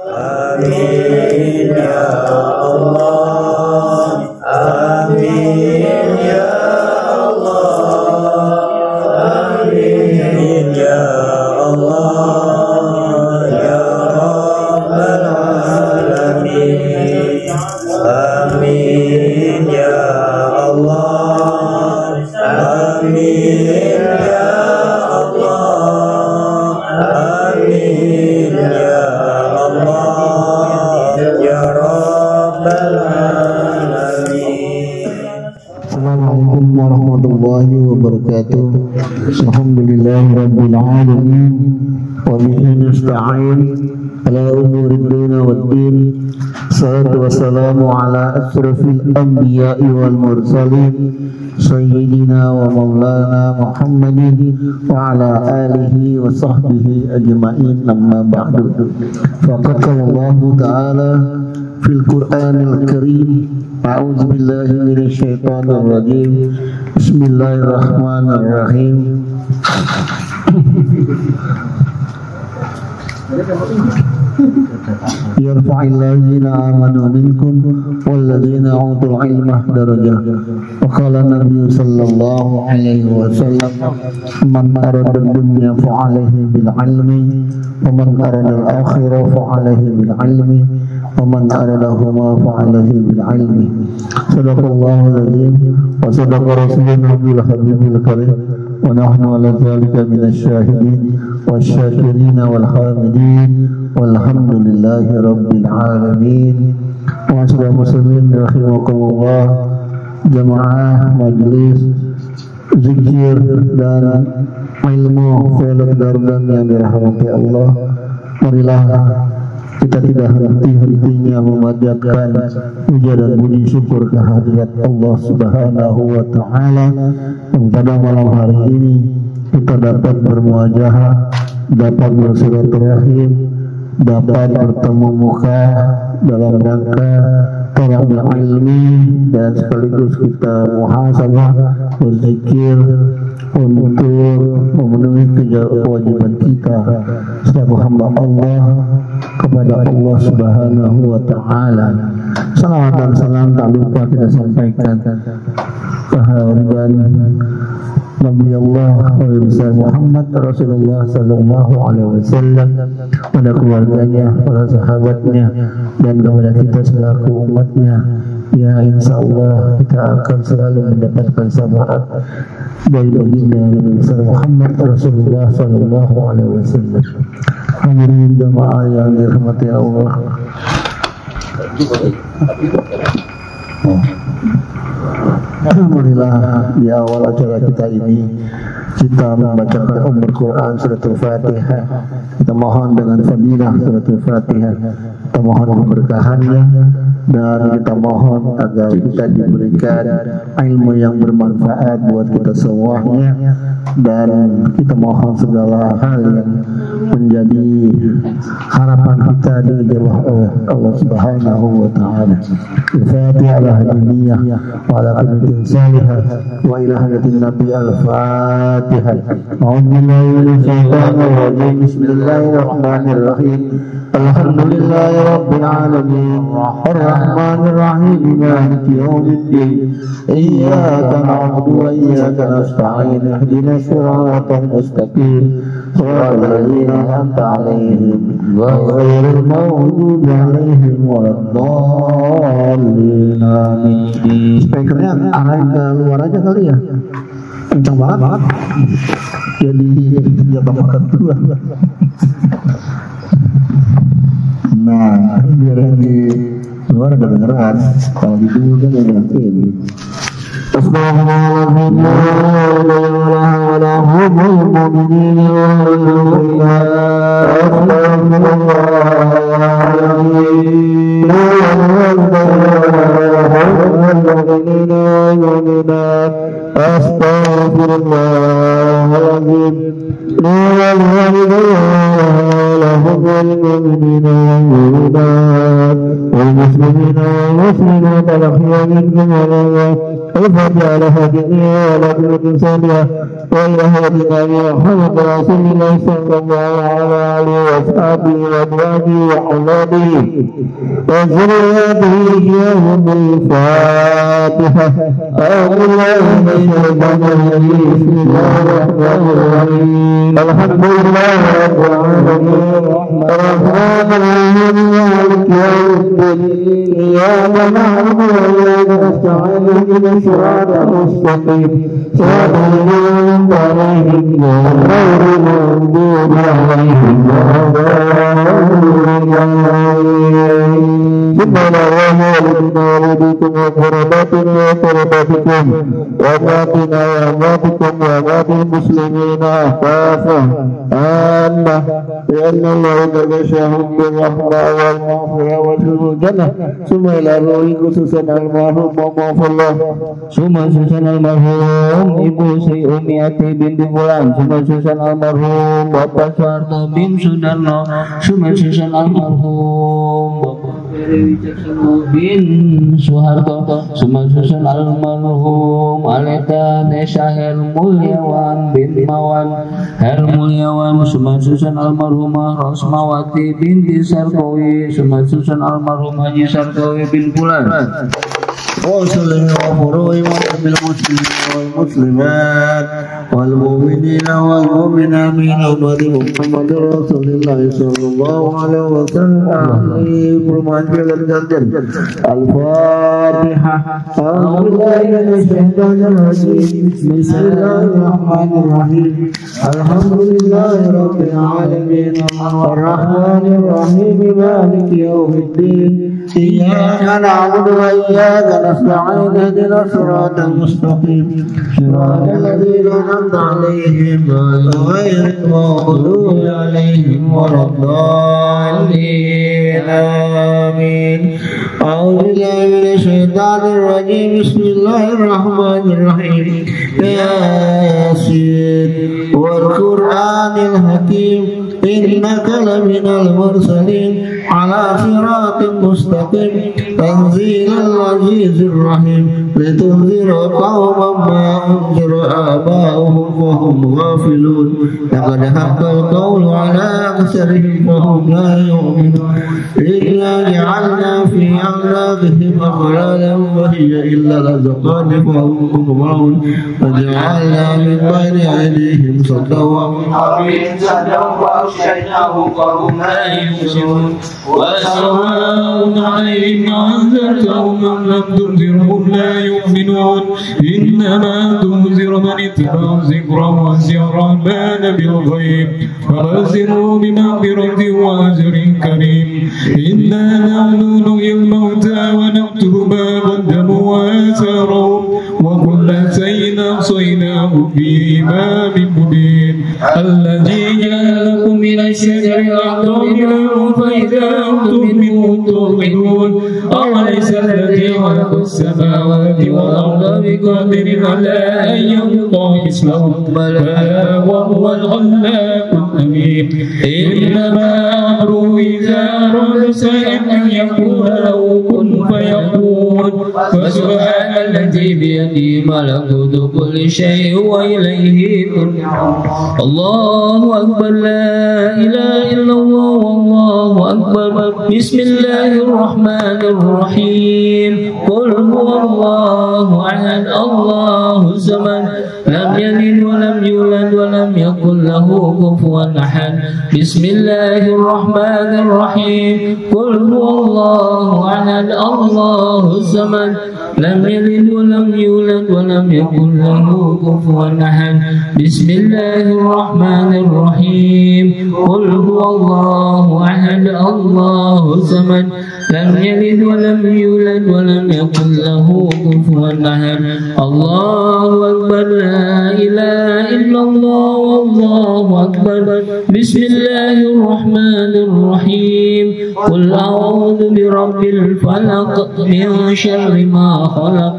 Amin ya Allah, amin ya Allah, amin ya Allah ya Rabbal Alamin. Amin ya Allah, amin ya Allah, amin ya Allah ya Rabbal Alamin. Assalamualaikum warahmatullahi wabarakatuh. Alhamdulillahirabbil alamin wa bihi nasta'in ala umuri dunya waddin. Salatu wassalamu ala asrafil anbiya'i wal mursalin sayyidina wa maulana Muhammadin wa ala alihi wa sahbihi ajma'in, amma ba'du. Faqala Allah ta'ala fil Qur'anil Karim, a'udzu billahi minasy syaithanir rajim. Bismillahirrahmanirrahim. Yarfa'illazina amanu minkum wallazina utul ilma darajah. Wa qala Nabi sallallahu alaihi wasallam, man arada dunya fa'alaihi bil ilmi wa man arada al akhirah fa'alaihi bil ilmi wa man aradahuma fa'alaihi bil ilmi. Sadaqallahu alazim wa sadaqa rasuluna bil habibil karim. ونحن على ذلك من الشاهدين والشاكرين والحامدين والحمد لله رب العالمين. Wa'asyiral muslimin rahimakumullah, jamaah majelis zikir dan ilmu Felak Dardan yang dirahmati Allah, marilah kita tidak henti-hentinya memanjatkan puja dan puji syukur kehadirat Allah Subhanahu wa Ta'ala, yang pada malam hari ini kita dapat bermuajahah, dapat bersilaturahim, dapat bertemu muka dalam rangka talabul ilmi, dan sekaligus kita muhasabah berzikir untuk memenuhi kewajiban kita sebagai hamba Allah kepada Allah Subhanahu wa Ta'ala. Salawat dan salam tak lupa kita sampaikan kehadiran Nabi Allah Muhammad Rasulullah sallallahu alaihi wasallam, pada keluarganya, para sahabatnya, dan kepada kita selaku umatnya. Ya, insyaallah kita akan selalu mendapatkan syafaat dari baginda Nabi besar Muhammad Rasulullah sallallahu alaihi wasallam. Hadirin jamaah yang dirahmati Allah. Alhamdulillah, di awal acara kita ini kita membacakan Al-Quran Suratul Fatihah. Kita mohon dengan fadilah Suratul Fatihah, kita mohon keberkahannya, dan kita mohon agar kita diberikan ilmu yang bermanfaat buat kita semuanya, dan kita mohon segala hal yang menjadi harapan kita di bawah Allah Subhanahu wa Ta'ala. Al-Fatihah al-Hadiniyah wa ala kullatin salihah wa ila hadatin Nabi al-Fatihah. A'udzubillahi minasyaitonir rajim. Bismillahirrahmanirrahim. Alhamdulillahi rabbil alamin, arrahmanir rahim, maliki yaumiddin. Iyyaka na'budu wa iyyaka nasta'in. Ihdinas siratal mustaqim. Shiratal ladzina an'amta 'alaihim ghairil maghdubi 'alaihim waladdallin. Amin. Speakernya arahin ke luar aja kali ya. Kencang banget. Jadi jatah makan tua. Nah, biar yang di luar ada dengeran. Kalau di dulu kan ada ini. Astaghfirullahaladzim. والمؤمنين والمؤمنات والمسلمين والمسلمات الأحياء منهم والأموات وجعلها جميعا على كل صالحة وإلى هدينا محمد رسول الله صلى الله عليه وصحبه وأزواجه وأولاده وذرياته يوم الفاتحة. أعوذ بالله من الشيطان الرجيم. بسم الله الرحمن الرحيم. الحمد لله رب العالمين الرحمن الرحيم مالك يوم الدين إياك نعبد وإياك نستعين اهدنا الصراط المستقيم صراط الذين أنعمت عليهم غير المغضوب عليهم ولا الضالين. ثم لا والدنا ووالديكم وقرباتنا وقرباتكم وأمواتنا وأمواتكم وأموات المسلمين كافة عامة لأن الله يغشاهم بالرحمة والمغفرة وادخلوا الجنة. ثم إلى روح خصوصا المرحوم ومغفر الله. ثم susun almarhum Ibu Sri Umiati binti Bulan. ثم susun almarhum Bapak Soeharto bin Sudarno. ثم susun almarhum Bapak Wijaksana bin Soeharto. ثم susun almarhum Aleta Nesa Hermulyawan bin Mawan Hermulyawan. ثم susun almarhumah Rosmawati binti Sarkowi. ثم susun almarhum Haji Sarkowi bin Bulan. وصلي وفروي بالمسلمين والمسلمات والمؤمنين والمؤمنات من أمة محمد رسول الله صلى الله عليه وسلم. الفاتحة. أعوذ بالله من الشيطان الرجيم. بسم الله الرحمن الرحيم. الحمد لله رب العالمين الرحمن الرحيم مالك يوم الدين إياك نعبد وإياك نستعين اهدنا الصراط المستقيم صراط الذين أنعمت عليهم غير المغضوب عليهم ولا الضالين آمين. أعوذ بالله من الشيطان الرجيم. بسم الله الرحمن الرحيم. ياسين والقرآن الحكيم إنك لمن المرسلين على صراط مستقيم تنزيل العزيز الرحيم لتنذر قوما ما أنذر آباؤهم وهم غافلون لقد حق القول على أكثرهم فهم لا يؤمنون إنا جعلنا في أعناقهم أغلالا وهي إلا الأذقان فهم مقمحون وجعلنا من بين أيديهم سدا ومن خلفهم سدا وأغشيناهم فهم لا يبصرون وسواء عليهم أنذرتهم أم لم تنذرهم لا يؤمنون إنما تنذر من اتبع الذكر وخشي الرحمن بالغيب فبشره بمغفرة وأجر كريم. إنا نحن نحيي الموتى ونكتب ما قدموا وآثارهم وكل شيء أحصيناه في إمام مبين. الذي جعل لكم من الشجر الأخضر فإذا أنتم منه توقدون أوليس الذي خلق السماوات والأرض بقادر على أن يخلق مثلهم بلى وهو الخلاق العليم. إنما أمره إذا أراد شيئا أن يقول له كن فيكون. فسبحان الذي بيده ملكوت كل شيء وإليه ترجعون. الله أكبر لا إله إلا الله والله أكبر. بسم الله الرحمن الرحيم. قل هو الله أحد الله الصمد لم يلد ولم يولد ولم يكن له كفوا أحد. بسم الله الرحمن الرحيم. قل هو الله أحد الله الصمد لم يلد ولم يولد ولم يكن له كفوا أحد. بسم الله الرحمن الرحيم. قل هو الله أحد الله الصمد لم يلد ولم يولد ولم يكن له كفوا أحد. الله أكبر لا إله إلا الله والله أكبر. بسم الله الرحمن الرحيم. قل أعوذ برب الفلق من شر ما خلق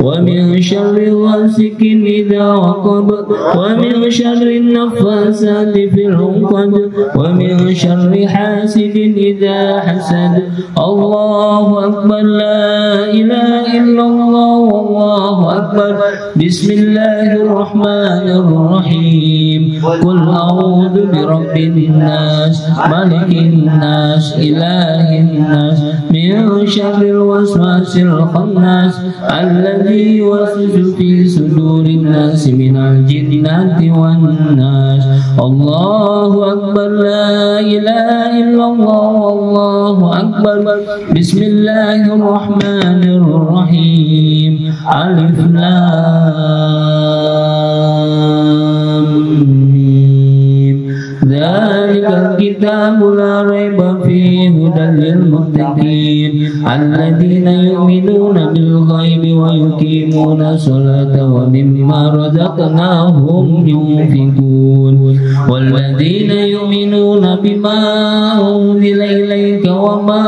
ومن شر غاسق إذا وقب ومن شر النفاثات في العقد ومن شر حاسد إذا حسد. الله أكبر لا إله إلا الله والله أكبر. بسم الله الرحمن الرحيم. قل أعوذ برب الناس ملك الناس إله الناس من شر الوسواس الخناس الذي يوسوس في صدور الناس من الجنة والناس. الله أكبر لا إله إلا الله والله أكبر. بسم الله الرحمن الرحيم. ألف لام ميم. ذلك الكتاب لا ريب فيه هدى للمتقين الذين يؤمنون بالغيب ويقيمون الصلاة ومما رزقناهم ينفقون والذين يؤمنون بما أنزل إليك وما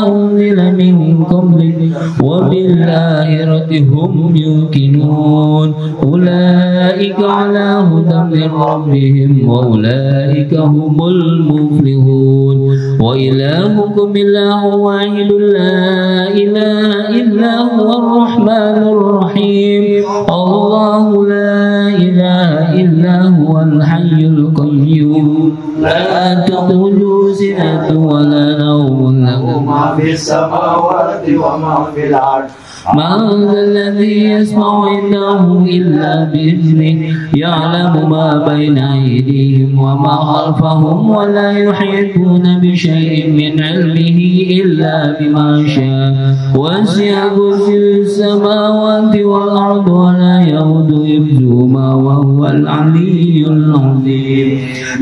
أنزل من قبلك وبالآخرة هم يوقنون أولئك على هدى من ربهم وأولئك هم المفلحون. وإلهكم إله واحد لا إله إلا هو الرحمن الرحيم. الله لا إله إلا هو الحي القيوم لا تأخذه سنة ولا نوم له ما في السماوات وما في الأرض. من ذا الذي يسمع عنده إلا بإذنه يعلم ما بين أيديهم وما خلفهم ولا يحيطون بشيء من علمه إلا بما شاء وسع كرسيه السماوات والأرض ولا يؤوده حفظهما وهو العلي العظيم.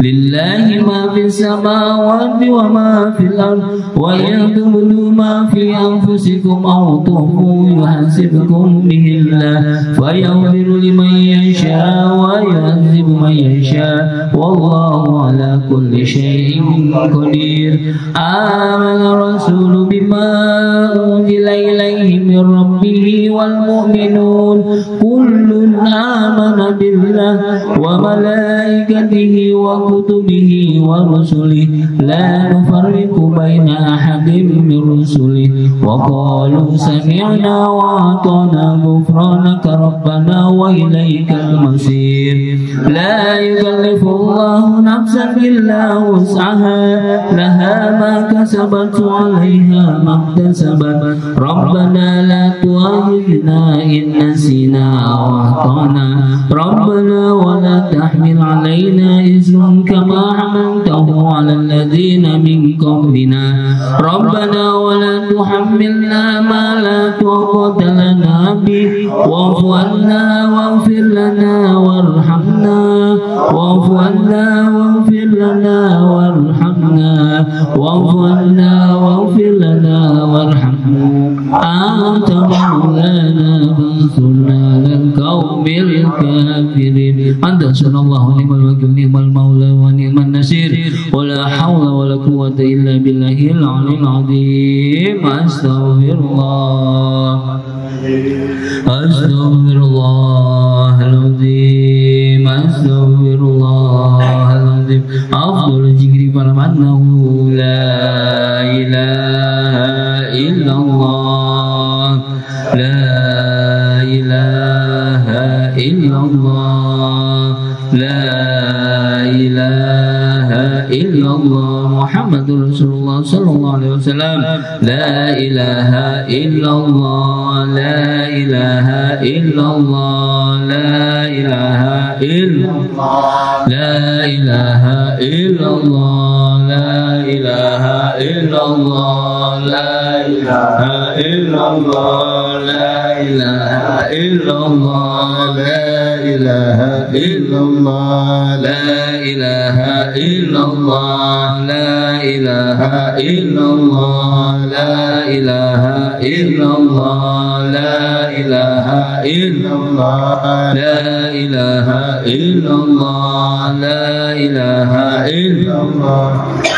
لله ما في السماوات وما في الأرض وإن تبدوا ما في أنفسكم أو تخفوه يحاسبكم به الله فيغفر لمن يشاء ويعذب من يشاء والله على كل شيء قدير. آمن الرسول بما أنزل إليه من ربه والمؤمنون كل آمن بالله وملائكته وكتبه ورسله لا نفرق بين أحد من رسله وقالوا سمعنا وأطعنا غفرانك ربنا وإليك المصير. لا يكلف الله نفسا إلا وسعها لها ما كسبت وعليها ما اكتسبت. ربنا لا تؤاخذنا إن نسينا أو أخطأنا ربنا ولا تحمل علينا إصرا كما حملته على الذين من قبلنا ربنا ولا تحملنا ما لا طاقة لنا به واعف عنا واغفر لنا وارحمنا واعف عنا واغفر لنا وارحمنا واعف عنا واغفر لنا وارحمنا أنت مولانا فانصرنا على القوم الكافرين. أنت حسبنا الله ونعم الوكيل نعم المولى ونعم النصير ولا حول ولا قوة إلا بالله العلي العظيم. أستغفر الله أستغفر الله العظيم أستغفر الله العظيم. أفضل الذكر فلم أنه لا إله إلا الله لا إله إلا الله لا إله إلا الله محمد رسول الله صلى الله عليه وسلم. لا إله إلا الله لا إله إلا الله لا إله إلا الله لا إله إلا الله لا إله إلا الله لا إله إلا الله لا إله إلا الله لا إله إلا الله لا إله إلا الله لا إله إلا الله لا إله إلا الله لا إله إلا الله لا إله إلا الله لا إله إلا الله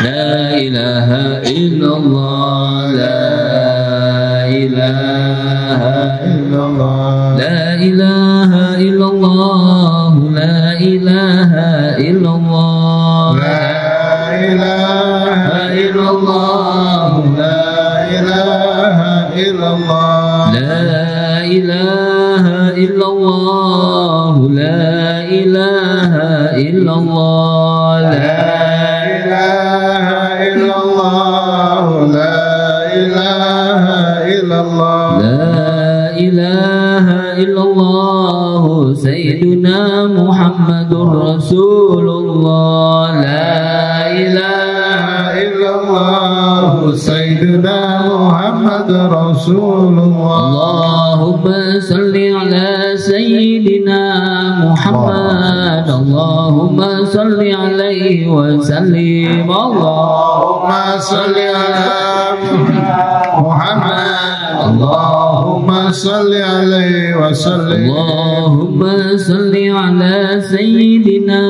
لا إله إلا الله لا إله illallah, la ilaha illallah, la ilaha illallah, la ilaha illallah, la ilaha illallah, la ilaha illallah, la ilaha illallah, la ilaha illallah, la ilaha illallah, la ilaha illallah, Sayyiduna Muhammadur Rasulullah, la ilaha illallah, Sayyiduna Muhammadur Rasulullah. Allahumma salli ala Sayyidina Muhammad, Allahumma salli alaihi wa sallim, Allahumma salli ala Muhammad, Allahumma salli alaihi wa sallim, Allahumma salli ala Sayyidina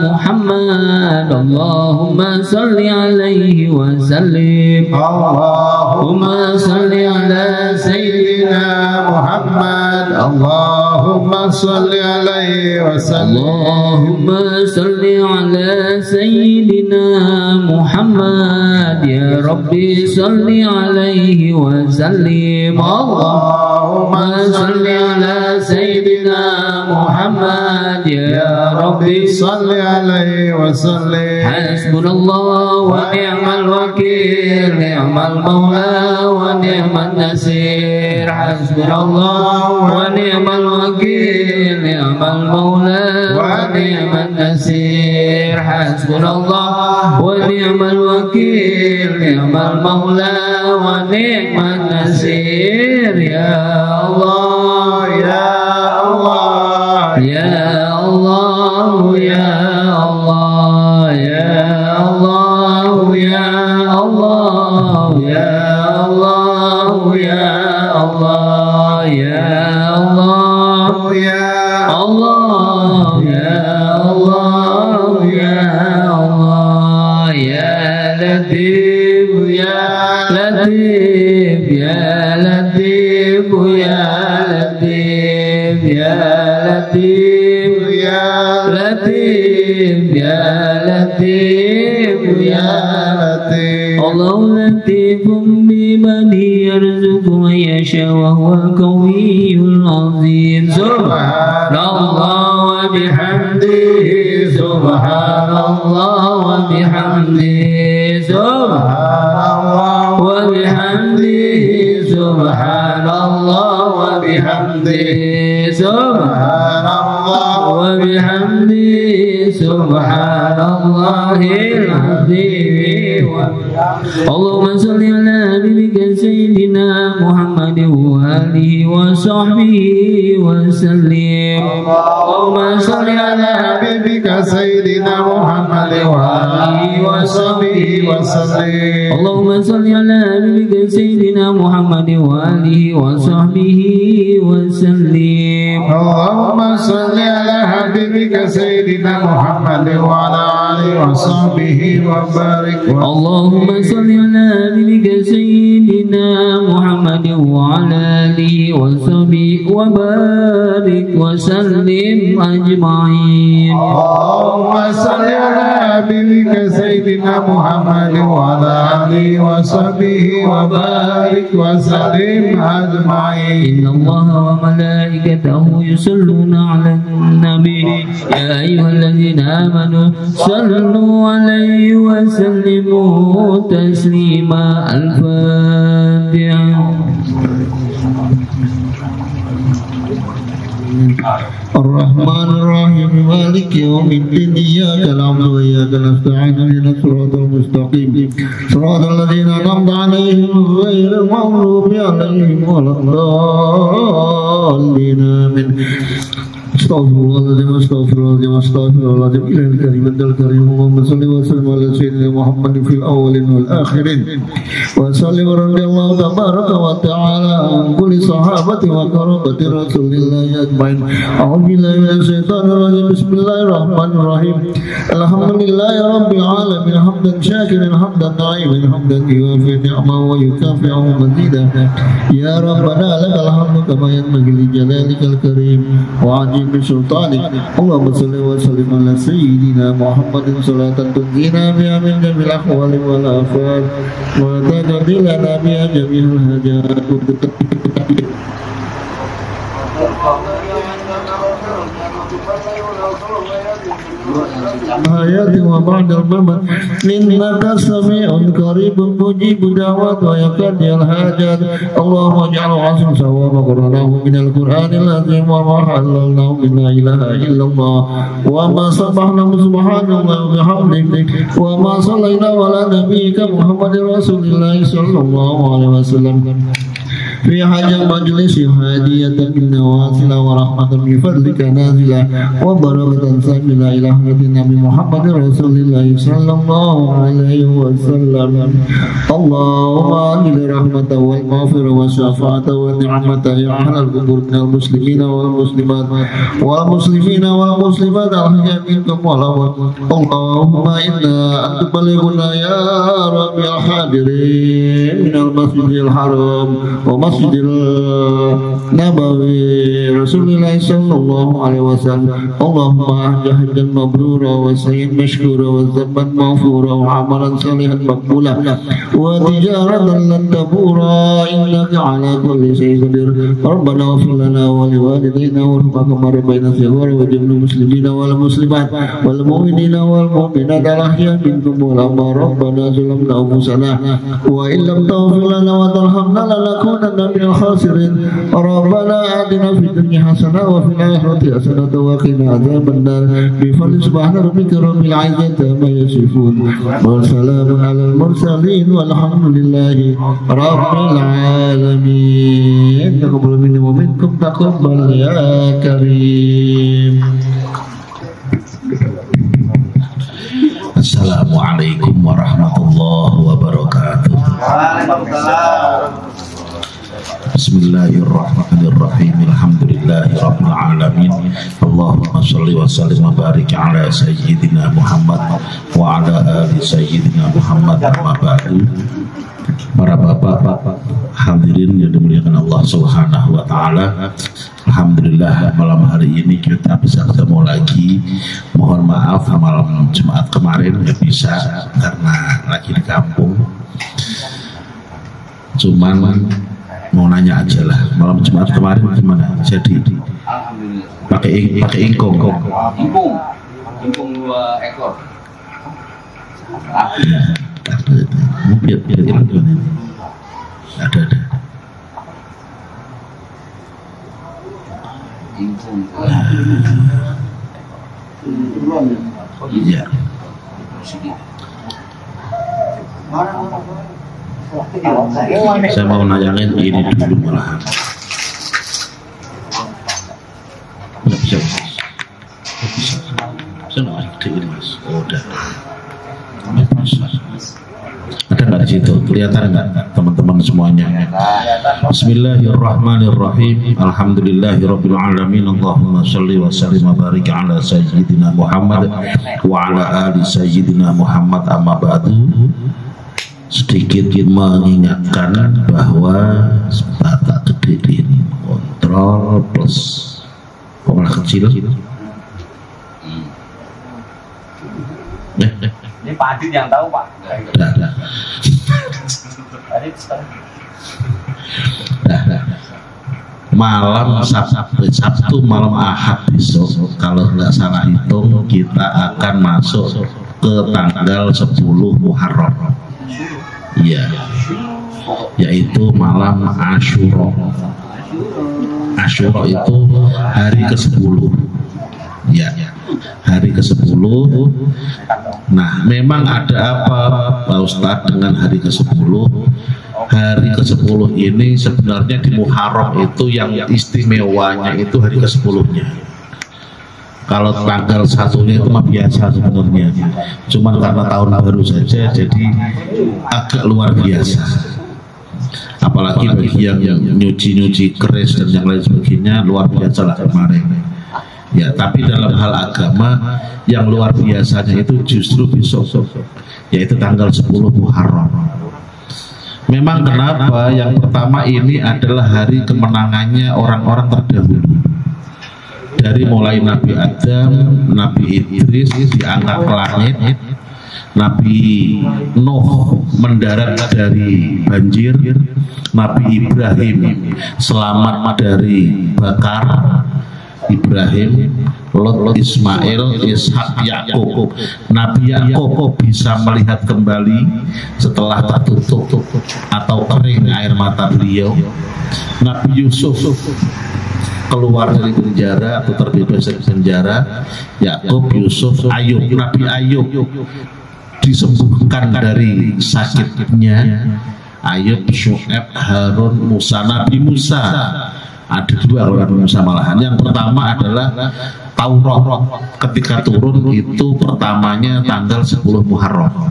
Muhammad, Allahumma salli alaihi wa sallim, Allahumma salli ala Sayyidina Muhammad, Allahumma salli alaihi wa sallim, Allahumma salli ala Sayyidina Muhammad, ya Rabbi salli alaihi wa sallim, Allahumma salli ala Sayyidina Muhammad, ya Rabbi salli alaihi wa sallim. Hasbunallah wa ni'mal wakil, ni'mal mawla wa ni'man nasir. Hasbunallah wa ni'mal wakil, ni'mal mawla wa ni'man nasir. Hasbunallah wa ni'mal wakil, ni'mal mawla wa ni'man nasir. Ya Allah, ya Allah, ya Allah, ya Allah, ya Allah, ya Allah, ya Allah, ya Allah, ya Allah, ya Allah, ya Allah, ya Allah, ya Latif, ya Latif, ya Latif, ya Latif, ya Latif, ya Latif, ya Latif, ya Latif. Allah latifun biman yarzuqu man yasha wa huwa qawiyyul azim. Subhanallah wa bihamdihi, subhanallah wa bihamdihi, subhanallah wa bihamdihi, subhanallah wa bihamdihi, subhanallah wa bihamdihi, subhanallahil azim. Allahumma salli ala nabiyika sayyidina Muhammad wa alihi wa sahbihi wa sallim. Allahumma salli ala nabiyika sayyidina Muhammad wa alihi wa sahbihi wa sallim. Allahumma salli ala nabiyika sayyidina Muhammad wa alihi wa sahbihi wa sallim. Allahumma salli ala habibika sayyidina Muhammad wa ala alihi wa sahbihi wa barik. Allahumma salli ala nabiyika sayyidina Muhammad wa ala alihi wa sahbihi wa barik wa sallim ajma'in. Allahumma salli ala habibika sayyidina Muhammad wa ala alihi wa sahbihi wa barik wa sallim ajma'in. Inna Allaha wa malaikatahu yusalluna ala nabi ya ayyuhalladzina amanu sallu alaihi wa sallimu taslima. Al-Fatihah. الرحمن الرحيم مالك يوم الدين إياك نعبد وإياك نستعين اهدنا الصراط المستقيم صراط الذين أنعمت عليهم غير المغضوب عليهم ولا الضالين آمين. Astaghfirullahaladzim, astaghfirullahaladzim, astaghfirullahaladzim. Ilahil karim, antal karim. Allahumma salli wa sallim ala sayyidina Muhammadin fil awalin wal akhirin. Wa sallim radiyallahu tabaraka wa ta'ala an kulli sahabati wa karabati rasulillahi ajmain. A'udzubillahi minash shaitanir rajim. Bismillahirrahmanirrahim. Alhamdulillahi rabbil alamin. Hamdan syakiran, hamdan na'iman, hamdan yuwafi ni'amahu wa yukafi'u mazidah. Ya Rabbana lakal hamdu kama yanbaghi li jalalikal karim wa ajib bi sultanik. Allahumma salli wa sallim ala sayyidina Muhammadin salatan tunjina biha min jamil ahwali wal afat wa taqdilana biha jamil hajat. Hayati wa ba'dal mamat innaka sami'un qaribun mujibud da'wat wa yaqdil hajat. Allahumma ij'al asim sawaba qur'anahu minal qur'anil azim wa ma halallahu min la ilaha illallah wa ma sabahna subhanallah wa bihamdihi wa ma sallaina ala nabiyyika Muhammadin rasulillahi sallallahu alaihi wasallam fi hajjal majlisi hadiyatan min nawasila wa rahmatan min fadlika nazila wa barakatan sabila ila hadirin Nabi Muhammadin Rasulillahi sallallahu alaihi wasallam. Allahumma anil rahmata wal maghfirah wa syafa'ata wa ni'mata ya ahlal qubur minal muslimina wal muslimat wal muslimina wal muslimat al-ahya minkum wal amwat. Allahumma inna anta balighuna ya rabbil hadirin minal masjidil haram wa masjidil nabawi Rasulullah sallallahu alaihi wasallam. Allahumma hajjan mabrura wa sayyid mashkura wa zamban maghfura wa amalan salihan maqbula wa tijaratan lan tabura innaka ala kulli shay'in qadir. Rabbana ighfir lana wa liwalidayna warhamna kama rabbayana shighara wa jami'il muslimina wal muslimat wal mu'minina wal mu'minat al-ahya minkum wal amwat. Rabbana zalamna anfusana wa illam taghfir lana wa tarhamna lanakunanna minal khasirin. Rabbana atina fid dunya hasanah wa fil akhirati hasanah wa qina adzaban nar. Bi fadli subhana rabbika rabbil izzati amma yasifun wa salamun alal mursalin walhamdulillahi rabbil alamin. Taqabbal minni wa minkum taqabbal ya karim. Assalamualaikum warahmatullahi wabarakatuh. Bismillahirrahmanirrahim. Alhamdulillahi rabbil alamin. Allahumma shalli wa sallim wa barik ala sayyidina Muhammad wa ala ali sayyidina Muhammad. Amma ba'du. Para bapak hadirin yang dimuliakan Allah Subhanahu wa taala. Alhamdulillah malam hari ini kita bisa ketemu lagi. Mohon maaf malam Jumat kemarin nggak bisa karena lagi di kampung. Cuman mau nanya aja lah, malam Jumat kemarin gimana? Jadi pakai ingkung 2 ekor. Ya, biar hilang gimana? Ada. Iya. Saya mau nanyain ini dulu malahan. Nggak bisa. Saya nggak ada ini mas. Oh, udah. Ada nggak di situ? Kelihatan nggak teman-teman semuanya? Bismillahirrahmanirrahim. Alhamdulillahirabbil alamin. Allahumma shalli wa sallim wa barik ala sayyidina Muhammad wa ala ali sayyidina Muhammad. Amma ba'du. Sedikit mengingatkan bahwa batak gede ini kontrol plus pola kecil. Ini Pak Adit yang tahu Pak. Malam Sabtu malam Ahad besok kalau nggak salah hitung kita akan masuk ke tanggal 10 Muharram. Iya, yaitu malam Asyura. Asyura itu hari ke-10. Ya, hari ke-10. Nah, memang ada apa Pak Ustadz dengan hari ke-10? Hari ke-10 ini sebenarnya di Muharram itu yang istimewanya itu hari ke-10-nya. Kalau tanggal 1-nya itu mah biasa sebenarnya, cuman karena tahun baru saja jadi agak luar biasa. Apalagi bagi yang nyuci keris dan yang lain sebagainya, luar biasa lah kemarin. Ya, tapi dalam hal agama yang luar biasanya itu justru besok, yaitu tanggal 10 Muharram. Memang kenapa? Yang pertama ini adalah hari kemenangannya orang-orang terdahulu. Dari mulai Nabi Adam, Nabi Idris diangkat ke langit, Nabi Nuh mendarat dari banjir, Nabi Ibrahim selamat dari bakar, Ibrahim, Lot, Ismail, Ishak, Yakub. Nabi Yakub bisa melihat kembali setelah tertutup atau kering air mata beliau. Nabi Yusuf keluar dari penjara atau terbebas dari penjara. Yakub, Yusuf, Ayub, Nabi Ayub disembuhkan dari sakitnya. Ayub, Syu'aib, Harun, Musa. Nabi Musa ada 2 orang Musa malahan. Yang pertama adalah Taurat ketika turun itu pertamanya tanggal 10 Muharram.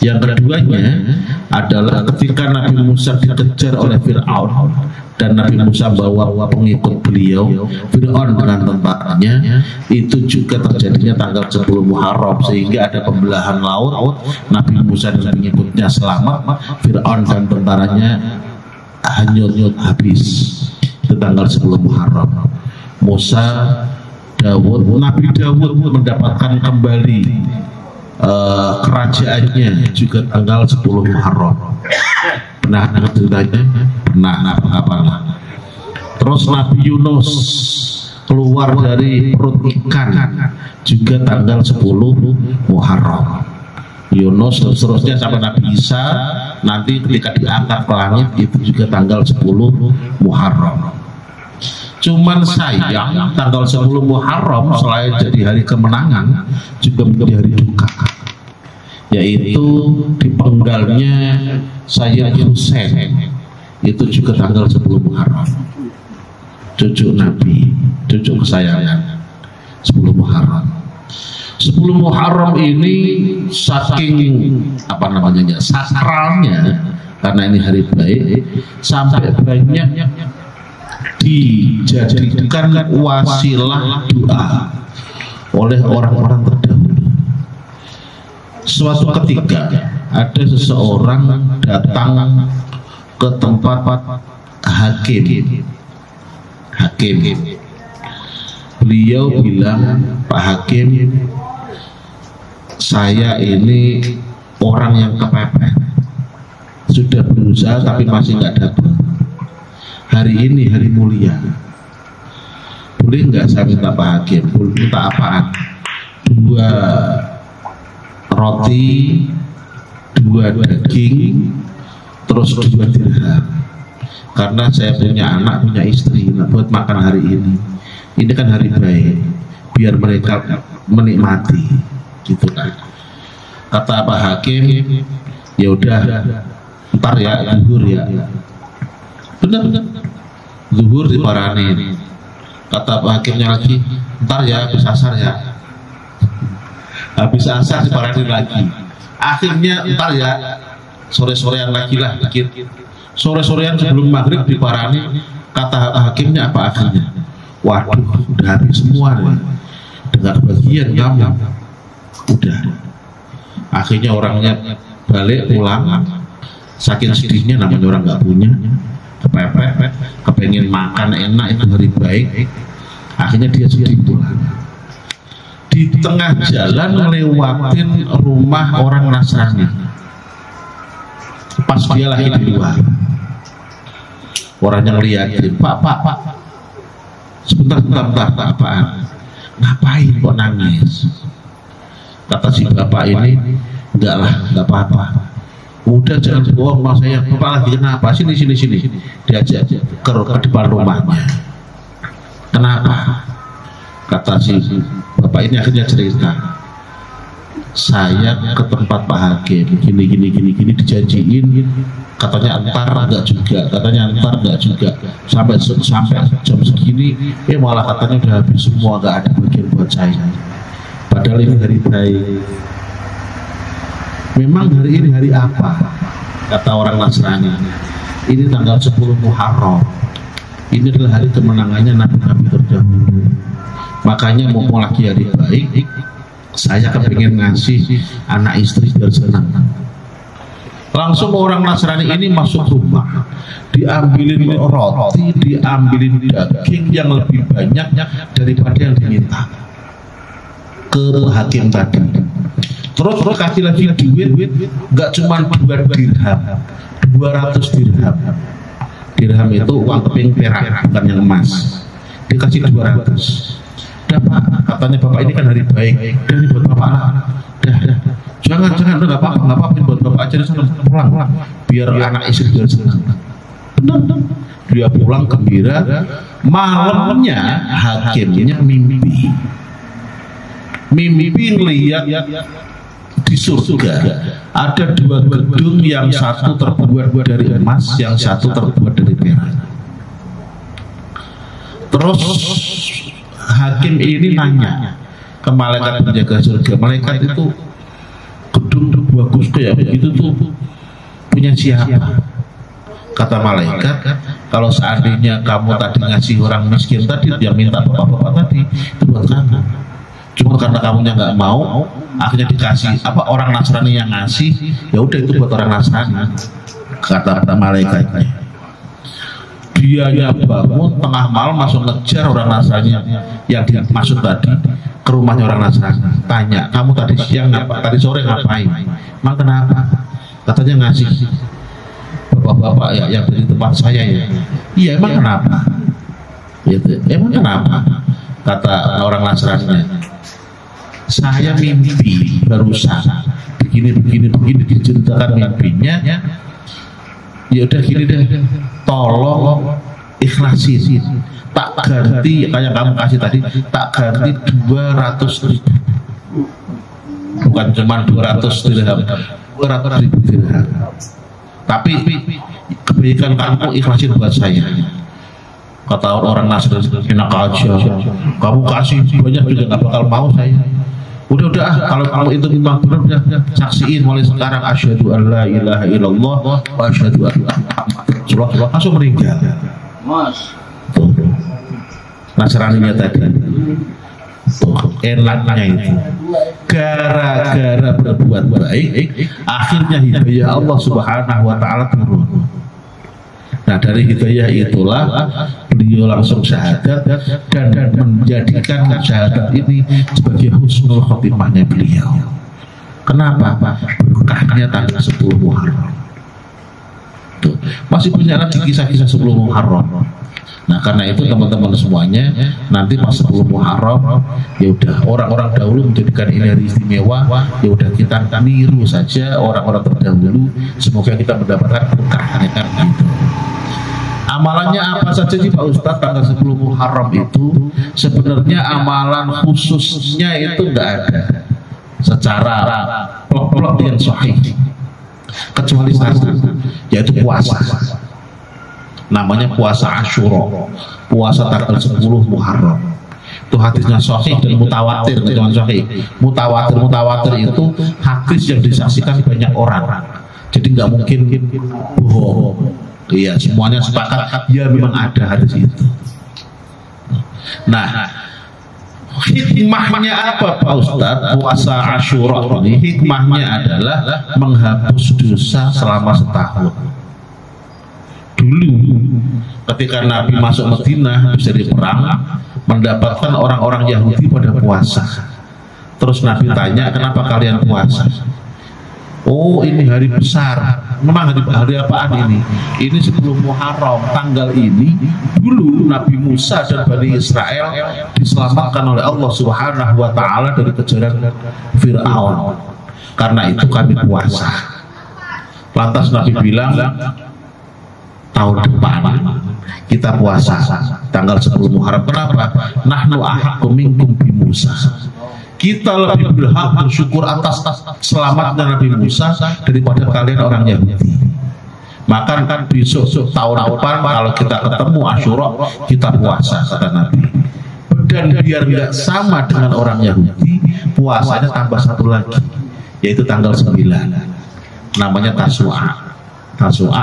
Yang keduanya adalah ketika Nabi Musa dikejar oleh Fir'aun dan Nabi Musa bawa pengikut beliau, Fir'aun dengan tentaranya, itu juga terjadinya tanggal 10 Muharram, sehingga ada pembelahan laut. Nabi Musa dan pengikutnya selamat, Fir'aun dan tentaranya hanyut habis. Itu tanggal 10 Muharram. Musa, Dawud, Nabi Dawud mendapatkan kembali kerajaannya juga tanggal 10 Muharram. Pernah ceritanya? Pernah apa? Terus Nabi Yunus keluar dari perut ikan juga tanggal 10 Muharram. Yunus dan seterusnya sampai Nabi Isa nanti ketika diangkat ke langit itu juga tanggal 10 Muharram. Cuman sayang tanggal 10 Muharram selain jadi hari kemenangan juga menjadi hari duka, yaitu dipenggalnya Sayyid Husain, itu juga tanggal 10 Muharram. Cucu Nabi, cucu kesayangan, 10 Muharram. 10 Muharram ini saking sakralnya, karena ini hari baik, sampai banyak dijadikan wasilah doa oleh orang-orang terdahulu. Suatu ketika ada seseorang datang ke tempat hakim. Beliau bilang, Pak Hakim, saya ini orang yang kepepet, sudah berusaha tapi masih nggak dapat. Hari ini hari mulia, boleh nggak saya minta Pak Hakim? Boleh, minta apaan? 2 roti, 2 daging, terus 2 dirham. Karena saya punya anak, punya istri, buat makan hari ini. Ini kan hari baik, biar mereka menikmati, gitu kan. Kata Pak Hakim, ya udah, ntar ya, zuhur ya. Benar, zuhur diparani. Kata Pak Hakimnya lagi, ntar ya, habis asar ya. Habis asar diparani lagi. Akhirnya ntar ya, sore-sorean lagi lah, dikit. Sore-sorean sebelum maghrib diparani. Kata hakimnya apa akhirnya? Waduh, udah habis semua nih. Dengar bagian kamu. Udah. Akhirnya orangnya balik pulang. Saking sedihnya, namanya orang nggak punya, kepepet, kepengen makan enak, itu hari baik. Akhirnya dia sedih pulang. Di tengah jalan ngelewatin rumah orang Nasrani. Pas dia lagi di luar, orangnya ngeliatin, Pak, sebentar, apaan? Ngapain kok nangis? Kata si bapak ini, enggak lah, enggak apa-apa. Udah jangan bohong mas saya, bapak lagi kenapa? Sini. Diajak ke depan rumahnya. Kenapa? Kata si bapak ini akhirnya cerita. saya ke tempat Pak Hakim gini dijanjiin, katanya entar enggak juga sampai jam segini malah katanya udah habis semua, nggak ada bagian buat saya, padahal ini hari baik. Memang hari ini hari apa? Kata orang Nasrani, ini tanggal 10 Muharram, ini adalah hari kemenangannya nabi-nabi terdahulu. Makanya mau lagi hari baik, saya kepingin ngasih anak istri biar senang. Langsung orang Nasrani ini masuk rumah, diambilin roti, diambilin daging yang lebih banyak daripada yang diminta ke hakim tadi. Terus kasih lagi duit, nggak cuma 2 dirham, 200 dirham. Dirham itu uang keping perak, bukan yang emas. Dikasih 200. Dah Pak, katanya Bapak ini kan hari baik, dan ini buat Bapak lah. Dah. Jangan, udah nggak apa-apa, ini buat Bapak aja di sana, pulang, biar anak istri biar senang. Benar. Dia pulang gembira. Malamnya hakimnya mimpi lihat di surga ada 2 gedung, yang satu terbuat dari emas, yang satu terbuat dari perak. Terus hakim ini nanya ke malaikat penjaga surga, malaikat itu gedung bagus kayak begitu tuh punya siapa? Kata malaikat, kalau seandainya kamu tadi ngasih orang miskin tadi yang minta bapak-bapak tadi, itu buat kamu. Cuma karena kamunya nggak mau, akhirnya dikasih orang Nasrani yang ngasih, ya udah itu buat orang Nasrani. Kata malaikatnya. Dianya bangun tengah malam masuk ngejar orang Nasrani yang dimaksud tadi ke rumahnya orang Nasrani. Tanya, kamu tadi siang tadi sore ngapain? Emang kenapa? Katanya ngasih bapak-bapak ya yang dari tempat saya ya. Iya, emang kenapa? Gitu. Emang kenapa? Kata orang Nasrani. Saya mimpi barusan begini diceritakan mimpinya. Ya udah gini deh, tolong ikhlasin, tak ganti kayak kamu kasih tadi, tak ganti 200.000, bukan cuma 200 dirham, 200.000 dirham. Tapi kebaikan kamu ikhlasin buat saya. Kata orang Nasrani, enak aja, kamu kasih banyak juga nggak bakal mau saya. Udah kalau itu memang benar, udah saksiin mulai sekarang, asyhadu an la ilaha illallah wa asyhadu anna Rasulullah, langsung meninggal. Mas. Tuh. Nasraninya tadi. Tuh, enaknya itu. Gara-gara berbuat baik, akhirnya hidayah Allah Subhanahu wa taala turun. Nah, dari hidayah itulah beliau langsung syahadat dan menjadikan syahadat ini sebagai husnul khotimahnya beliau. Kenapa? Berkahnya tanggal 10 Muharram. Tuh, masih punya lagi kisah-kisah 10 Muharram. Nah, karena itu teman-teman semuanya, nanti pas 10 Muharram, ya udah orang-orang dahulu menjadikan ini hari istimewa, ya udah kita niru saja orang-orang terdahulu, semoga kita mendapatkan berkahnya kan gitu. Amalannya apa saja sih Pak Ustadz tanggal 10 Muharram itu? Sebenarnya amalan khususnya itu enggak ada secara plok-plok yang sahih, kecuali satu, yaitu puasa. Namanya puasa Asyura, puasa tanggal 10 Muharram. Itu hadisnya sahih dan mutawatir, teman sahih. Mutawatir itu hadis yang disaksikan banyak orang. Jadi nggak mungkin bohong. Iya, semuanya sepakat, ya memang ada hadis itu. Nah, hikmahnya apa Pak Ustadz? Puasa Asyura ini hikmahnya adalah menghapus dosa selama setahun. Dulu ketika Nabi masuk Madinah bisa diperang, mendapatkan orang-orang Yahudi pada puasa. Terus Nabi tanya, kenapa kalian puasa? Oh, ini hari besar. Memang hari apaan ini? Ini 10 Muharram. Tanggal ini dulu Nabi Musa dan Bani Israel diselamatkan oleh Allah Subhanahu wa taala dari kejaran Fir'aun. Karena itu kami puasa. Lantas Nabi bilang, tahun depan kita puasa tanggal 10 Muharram. Kenapa? Nahnu ahaqqu minkum bi Musa. Kita lebih berhak bersyukur atas selamatnya Nabi Musa daripada kalian orang Yahudi. Maka kan besok tahun depan kalau kita ketemu Asyura, kita puasa, kata Nabi. Dan biar nggak sama dengan orang Yahudi, puasanya tambah satu lagi, yaitu tanggal 9, namanya Tasu'a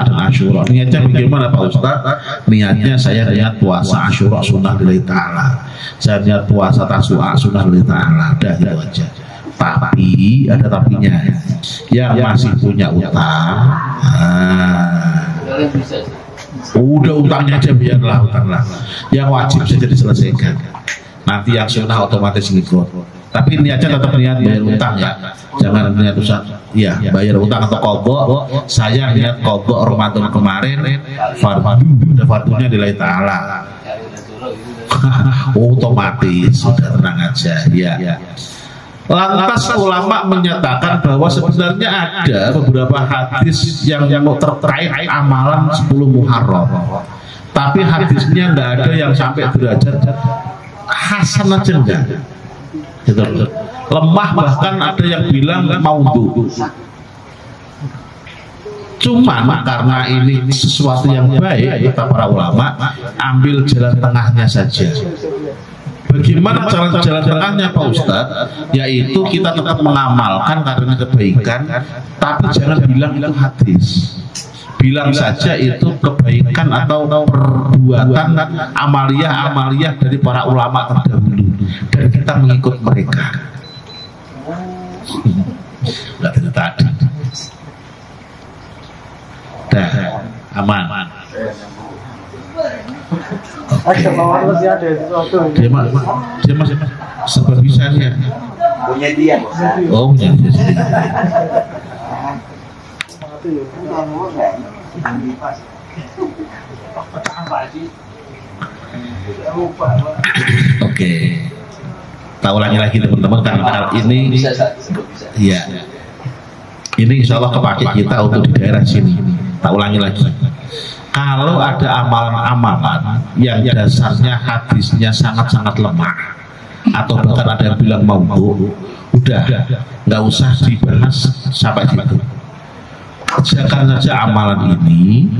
dan Asyura. Niatnya bagaimana Pak Ustaz? Niatnya saya niat puasa Asyura sunnah lillahi ta'ala, saya niat puasa Tasu'a sunnah lillahi ta'ala, dah itu aja. Tapi ada tapinya, yang masih punya utang, udah utangnya aja biarlah, utanglah. Yang wajib saja diselesaikan. Nanti yang sunnah otomatis ngikut. Tapi niatnya tetap niat bayar utang ya. Jangan niat usah, ya bayar utang atau qadha. Saya niat qadha Ramadan kemarin, fardunya lillahi ta'ala. Otomatis sudah tenang aja ya. Lantas ulama menyatakan bahwa sebenarnya ada beberapa hadis yang terkait amalan 10 Muharram. Tapi hadisnya nggak ada yang sampai derajat hasan aja enggak. Gitu. Lemah, bahkan ada yang bilang maudhu. Cuma karena ini sesuatu yang baik, kata para ulama, ambil jalan tengahnya saja. Bagaimana jalan tengahnya Pak Ustadz? Yaitu kita tetap mengamalkan karena kebaikan, tapi jangan bilang itu hadis. Bilang saja itu kebaikan atau perbuatan amaliyah dari para ulama terdahulu, dan kita mengikut mereka. Enggak dari tadi. Dah, aman. Dia masih serba bisa ya. Punya dia. Oh, punya dia sendiri. Oke. Kita ulangi lagi teman-teman, karena hal ini ya. Ini insya Allah kepake kita untuk di daerah sini. Tak ulangi lagi. Kalau ada amalan-amalan yang dasarnya hadisnya sangat-sangat lemah, atau bahkan ada yang bilang maudhu, udah nggak usah dibahas sampai situ. Kerjakan saja amalan ini,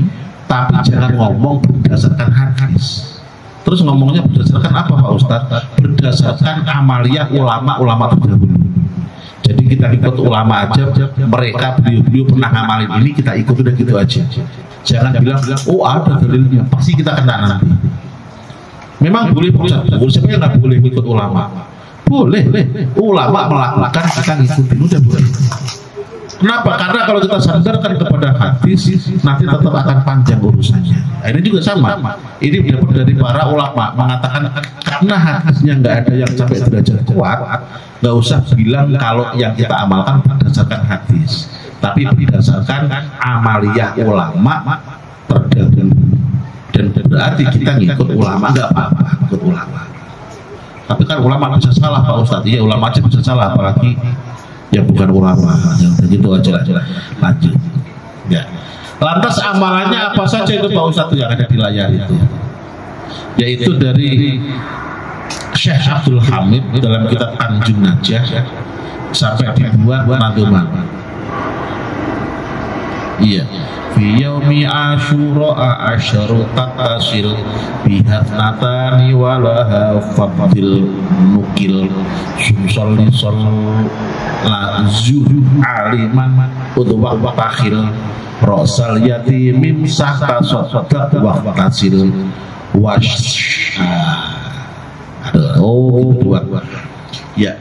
tapi jangan ngomong berdasarkan hadis. Terus ngomongnya berdasarkan apa Pak Ustadz? Berdasarkan amaliyah ulama-ulama terdahulu. Jadi kita ikut ulama aja, mereka beliau pernah ngamalin ini, kita ikut, udah gitu aja. Jangan bilang, oh ada dalilnya, pasti kita kena nanti. Memang boleh Pak Ustadz, siapa yang nggak boleh ikut ulama? Boleh, ulama melakukan, kita ngikutin, udah boleh. Kenapa? Karena kalau kita sandarkan kepada hadis, nanti tetap akan panjang urusannya. Nah, ini juga sama. Ini dapat dari para ulama mengatakan karena hadisnya nggak ada yang sampai derajat kuat, nggak usah bilang kalau yang kita amalkan berdasarkan hadis, tapi berdasarkan amaliyah ulama terdahulu. Dan berarti kita ngikut ulama, nggak apa-apa ikut ulama. Tapi kan ulama bisa salah Pak Ustadz. Iya, ulama aja bisa salah, apalagi yang bukan ulama. Yang begitu aja lanjut ya. Lantas amalannya apa saja itu Pak Ustadz yang ada di layar itu? Yaitu dari Syekh Abdul Hamid dalam kitab Tanjung Najah sampai dibuat nazuman. Iya. Fi yaumi Asyura asyaru taqasil bihat natani walaha fadil nukil sumsoli sol lazu aliman udwa takhil rosal yatimim sahta sotak waqtasil wash. Oh, dua. Ya.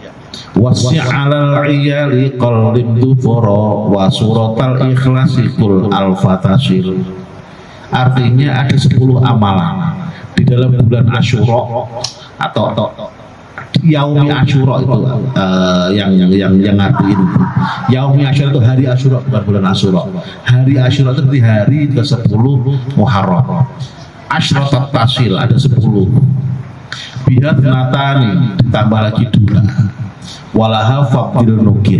Wasi'alal iyali qalbin dufara wa suratal ikhlasi kul al-fatasil. Artinya ada 10 amalan di dalam bulan Asyura atau Yaumi Asyura itu yang arti itu. Yaumi Asyura itu hari Asyura, bukan bulan Asyura. Hari Asyura itu di hari ke-10 Muharram. Asyratat tasil ada 10. Bihat natani ditambah lagi 2. Walaha fadil nukil,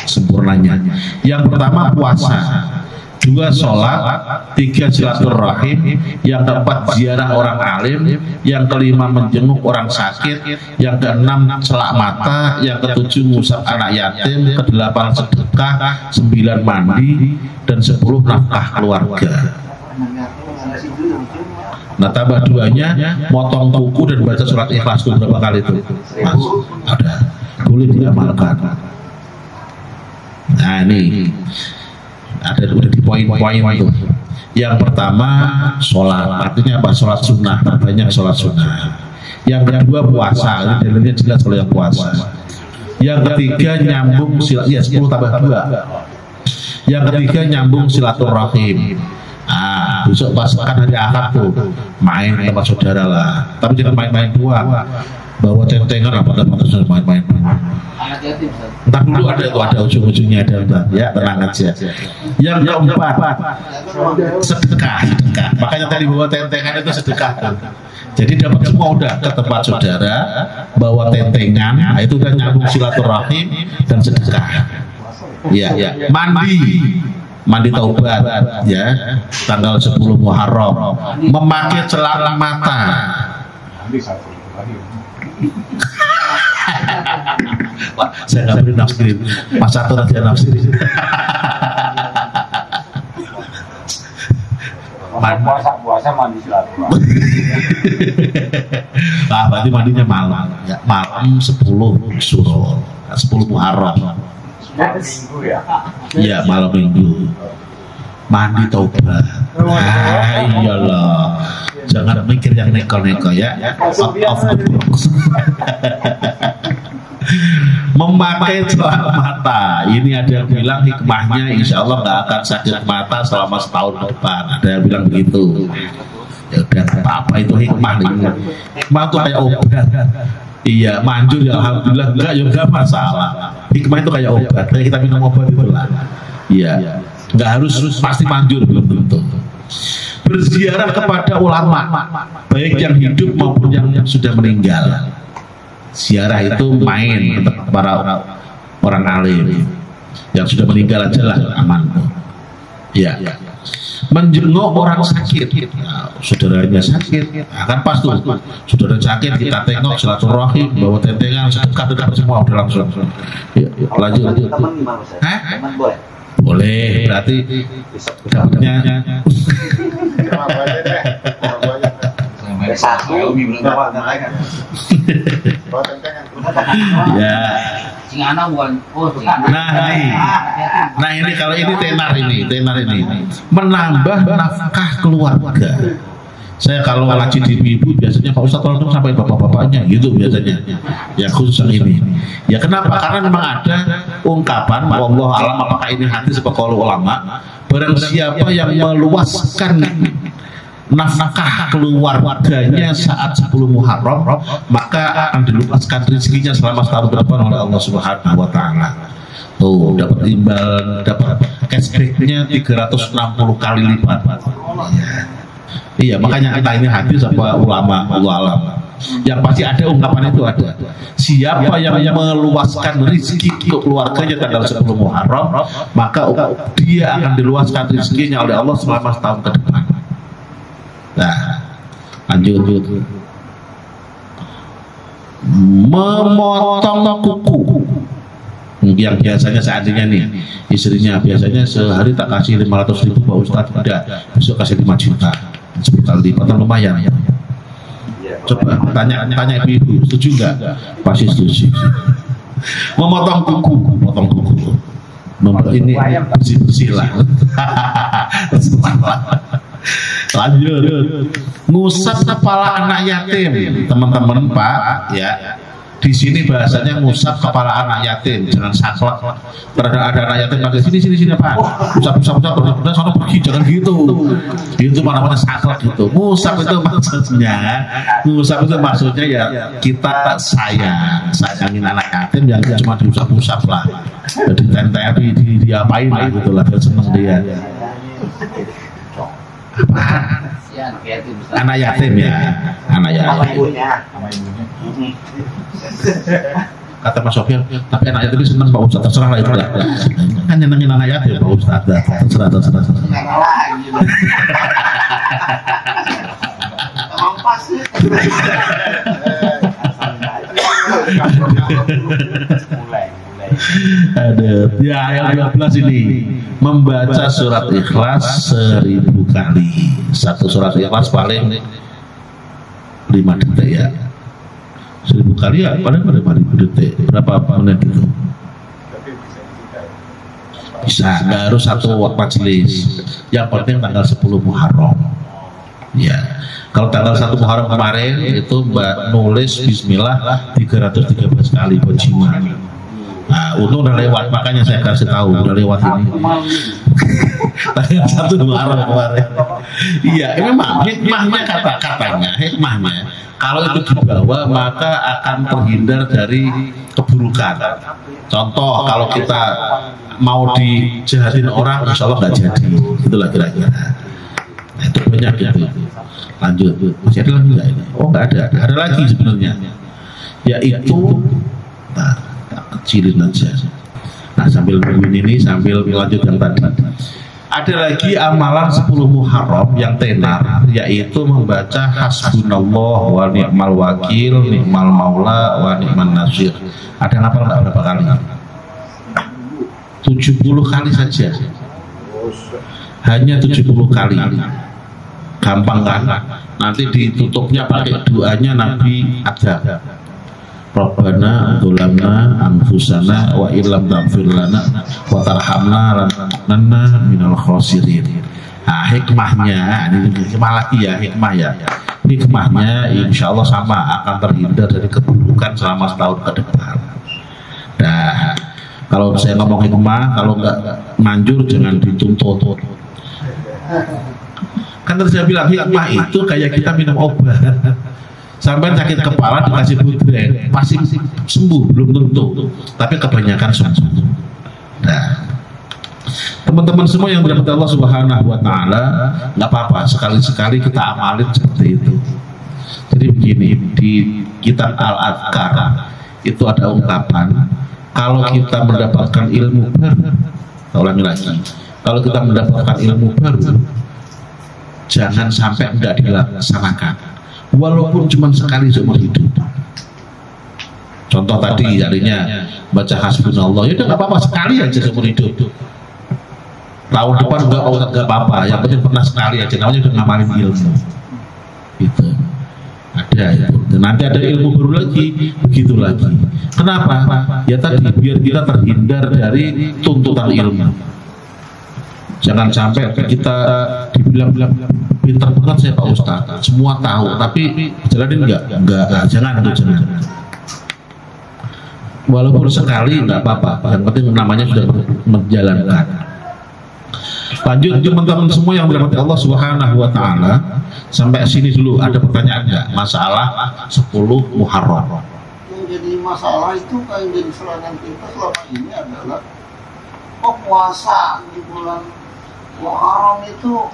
sempurnanya. Yang pertama puasa 2 sholat, 3 silaturahim, yang keempat ziarah orang alim, yang kelima menjenguk orang sakit, yang keenam celak mata, yang ketujuh ngusap anak yatim, kedelapan sedekah, 9 mandi, dan 10 nafkah keluarga. Nah tambah 2-nya motong kuku dan baca surat ikhlas itu berapa kali itu? Mas, ada, boleh diamalkan. Nah ini ada udah di poin-poin itu. Yang pertama sholat, artinya apa? Sholat sunnah, banyak sholat sunnah. Yang kedua puasa, ini dalilnya jelas kalau yang puasa. Yang ketiga nyambung ya 10 tambah 2. Yang ketiga nyambung silaturahim. Besok pas kan hari Ahad tuh main ke tempat saudara lah, tapi jangan main-main doang, bawa tentengan apa main-main. Entar dulu ada ujung-ujungnya ada ya, tenang aja. Yang keempat sedekah. Makanya tadi bawa tentengan itu sedekah tuh. Jadi dapat semua udah ke tempat saudara, bawa tentengan, nah itu kan nyambung silaturahim dan sedekah. Iya. Mandi taubat ya, tanggal 10 Muharram, memakai celana mata. Wah, saya nggak beri nafsirin, Mas Satu nanti nafsirin. Puasa mandi silaturahim. Nah, berarti mandinya malam, ya, malam 10 Syuro, 10 Muharram. Iya, malam minggu. Mandi taubat. Iyalah. Jangan mikir yang neko-neko ya. Out of the box. Memakai celana mata. Ini ada yang bilang hikmahnya insya Allah nggak akan sakit mata selama setahun ke depan. Ada yang bilang begitu. Ya udah apa itu hikmah nih. Hikmah itu kayak obat. Iya, manjur ya alhamdulillah, enggak masalah. Hikmah itu kayak obat, kayak kita minum obat itu lah. Iya, enggak harus pasti manjur, belum tentu. Berziarah kepada ulama, baik yang hidup maupun yang sudah meninggal. Ziarah itu main para orang alim, yang sudah meninggal aja lah aman. Iya. Menjenguk orang sakit, nah, saudaranya sakit, nah, kan pas tuh saudara sakit kita tengok silaturahim, bawa tentengan, sedekah semua udah langsung. Ya, lanjut. Boleh, berarti dapatnya. Ya. Nah ini kalau ini tenar ini menambah nafkah keluarga. Saya kalau ngaji di ibu biasanya Pak Ustadz tolong sampai bapak-bapaknya gitu biasanya. Ya khusus ini. Ya kenapa? Karena memang ada ungkapan wallahu alam apakah ini hadis atau qaul ulama, barang siapa yang meluaskan nafkah keluarganya saat 10 Muharram maka akan diluaskan rezekinya selama setahun ke depan oleh Allah Subhanahu wa taala. Tuh dapat imbal, dapat cashbacknya 360 kali lipat. Iya, makanya entah ini hadis apa ulama Allah alam. Yang pasti ada ungkapan itu ada. Siapa yang meluaskan rezeki untuk keluarganya tanggal 10 Muharram maka dia akan diluaskan rezekinya oleh Allah selama setahun ke depan. Nah, lanjut. Memotong kuku. Yang biasanya seandainya nih istrinya biasanya sehari tak kasih 500.000 Pak Ustadz, tidak, besok kasih 5 juta 10 kali lipat, lumayan. Coba tanya ibu, setuju nggak? Pasti setuju. Memotong kuku. Ini bersih lah. Lanjut. Ngusap kepala anak yatim, teman-teman Pak ya. Di sini bahasanya ngusap kepala anak yatim, jangan saklek. Karena ada anak yatim pakai sini Pak. Usap udah sono pergi, jangan gitu. Itu mana-mana saklek gitu. Ngusap itu maksudnya ya kita sayangin anak yatim yang cuma diusap-usap lah. Jadi tempel diapain lah gitu lah, biar seneng dia. Anak yatim ya, anak yatim. kata Mas Sofyan, tapi anak yatim senang Pak Ustadz, terserah lah itu dah. Kan nyenengin anak yatim Pak Ustadz, terserah. Emang pas sih. Ada ya yang 12 ini membaca surat Ikhlas 1000 kali. Satu surat Ikhlas paling 5 detik ya. 1000 kali ya paling 5.000 detik. Berapa menit itu? Bisa, nggak harus satu majelis. Yang penting tanggal 10 Muharram. Ya. Kalau tanggal 1 Muharram kemarin itu Mbak nulis Bismillah 313 kali buat jiwa. Nah, untung udah lewat, makanya saya kasih tahu udah lewat ini. Tanggal 1 Muharram kemarin. Iya, memang hikmahnya katanya hikmahnya kalau itu dibawa maka akan terhindar dari keburukan. Contoh kalau kita mau dijahatin orang, insya Allah nggak jadi, itulah kira-kira. Nah, itu banyak gitu. Lanjut, masih ada lagi nggak ini? Oh nggak ada lagi sebenarnya. Yaitu, nah, kecilin aja. Nah sambil nungguin ini, sambil lanjut yang tadi. Ada lagi amalan 10 Muharram yang tenar, yaitu membaca Hasbunallah wa ni'mal wakil, ni'mal maula wa ni'man nasir. Ada yang hafal nggak berapa kali? 70 kali saja. Hanya 70 kali. Gampang kan? Nanti ditutupnya pakai doanya Nabi ada. Rabbana dzulamna anfusana wa illam taghfir lana wa tarhamna lanakunanna minal khasirin. Nah, hikmahnya ini hikmah lagi ya, hikmah ya. Hikmahnya insya Allah sama, akan terhindar dari keburukan selama setahun ke depan. Nah, kalau saya ngomong hikmah, kalau nggak manjur jangan dituntut. Kan tadi saya bilang hikmah itu kayak kita minum obat. Sampai sakit kepala dikasih budrek pasti sembuh, belum tentu, tapi kebanyakan sembuh. Nah, teman-teman semua yang berdoa Allah Subhanahu wa Ta'ala, nggak apa-apa, sekali-sekali kita amalin seperti itu. Jadi begini, di kitab Al-Adhkar itu ada ungkapan, kalau kita mendapatkan ilmu baru, ulangi lagi, kalau kita mendapatkan ilmu baru, jangan sampai tidak dilaksanakan. Walaupun cuma sekali seumur hidup. Contoh tadi harinya baca Hasbunallah, ya udah nggak apa-apa, sekali aja seumur hidup. Tahun depan nggak apa-apa, yang penting pernah sekali aja, namanya udah ngamalin ilmu. Gitu. Ada itu. Dan nanti ada ilmu baru lagi, begitu lagi. Kenapa? Ya tadi biar kita terhindar dari tuntutan ilmu. Jangan sampai kita dibilang-bilang pintar banget saya Pak Ustadz, semua tahu, tapi jalanin enggak, jangan. Walaupun sekali enggak apa-apa, yang penting namanya sudah menjalankan. Lanjut teman-teman semua yang dirahmati Allah Subhanahu wa Ta'ala, sampai sini dulu ada pertanyaan enggak? Masalah 10 Muharram. Yang jadi masalah itu yang jadi serangan kita selama ini adalah puasa di bulan Muharram itu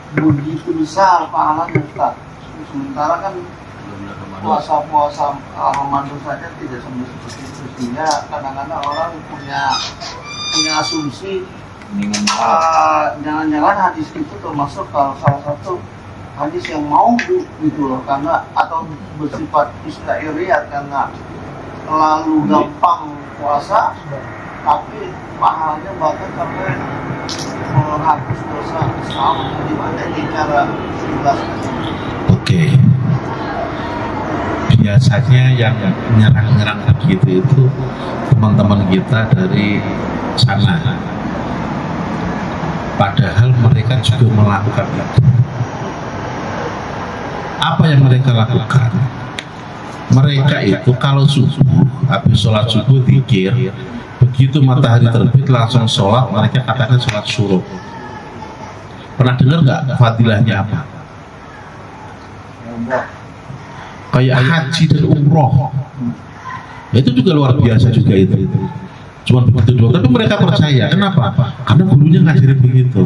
begitu besar pahalanya Ustaz. Sementara kan puasa-puasa Ramadan saja tidak seperti itu, sehingga kadang-kadang orang punya asumsi jangan-jangan hadis itu termasuk salah satu hadis yang mau gitu loh, karena atau bersifat isti'ariyat, karena terlalu gampang puasa tapi pahalanya bahkan sampai menghapus dosa sama. Gimana ini cara menjelaskan? Oke. Biasanya yang nyerang-nyerang begitu itu teman-teman kita dari sana. Padahal mereka juga melakukan itu. Apa yang mereka lakukan? Mereka itu kalau subuh, habis sholat subuh zikir, begitu matahari terbit langsung sholat, mereka katakan sholat syuruk. Pernah dengar nggak fadilahnya apa? Kayak haji dan umroh. Itu juga luar biasa juga itu. Cuma begitu doang. Tapi mereka percaya. Kenapa? Karena gurunya ngajarin begitu.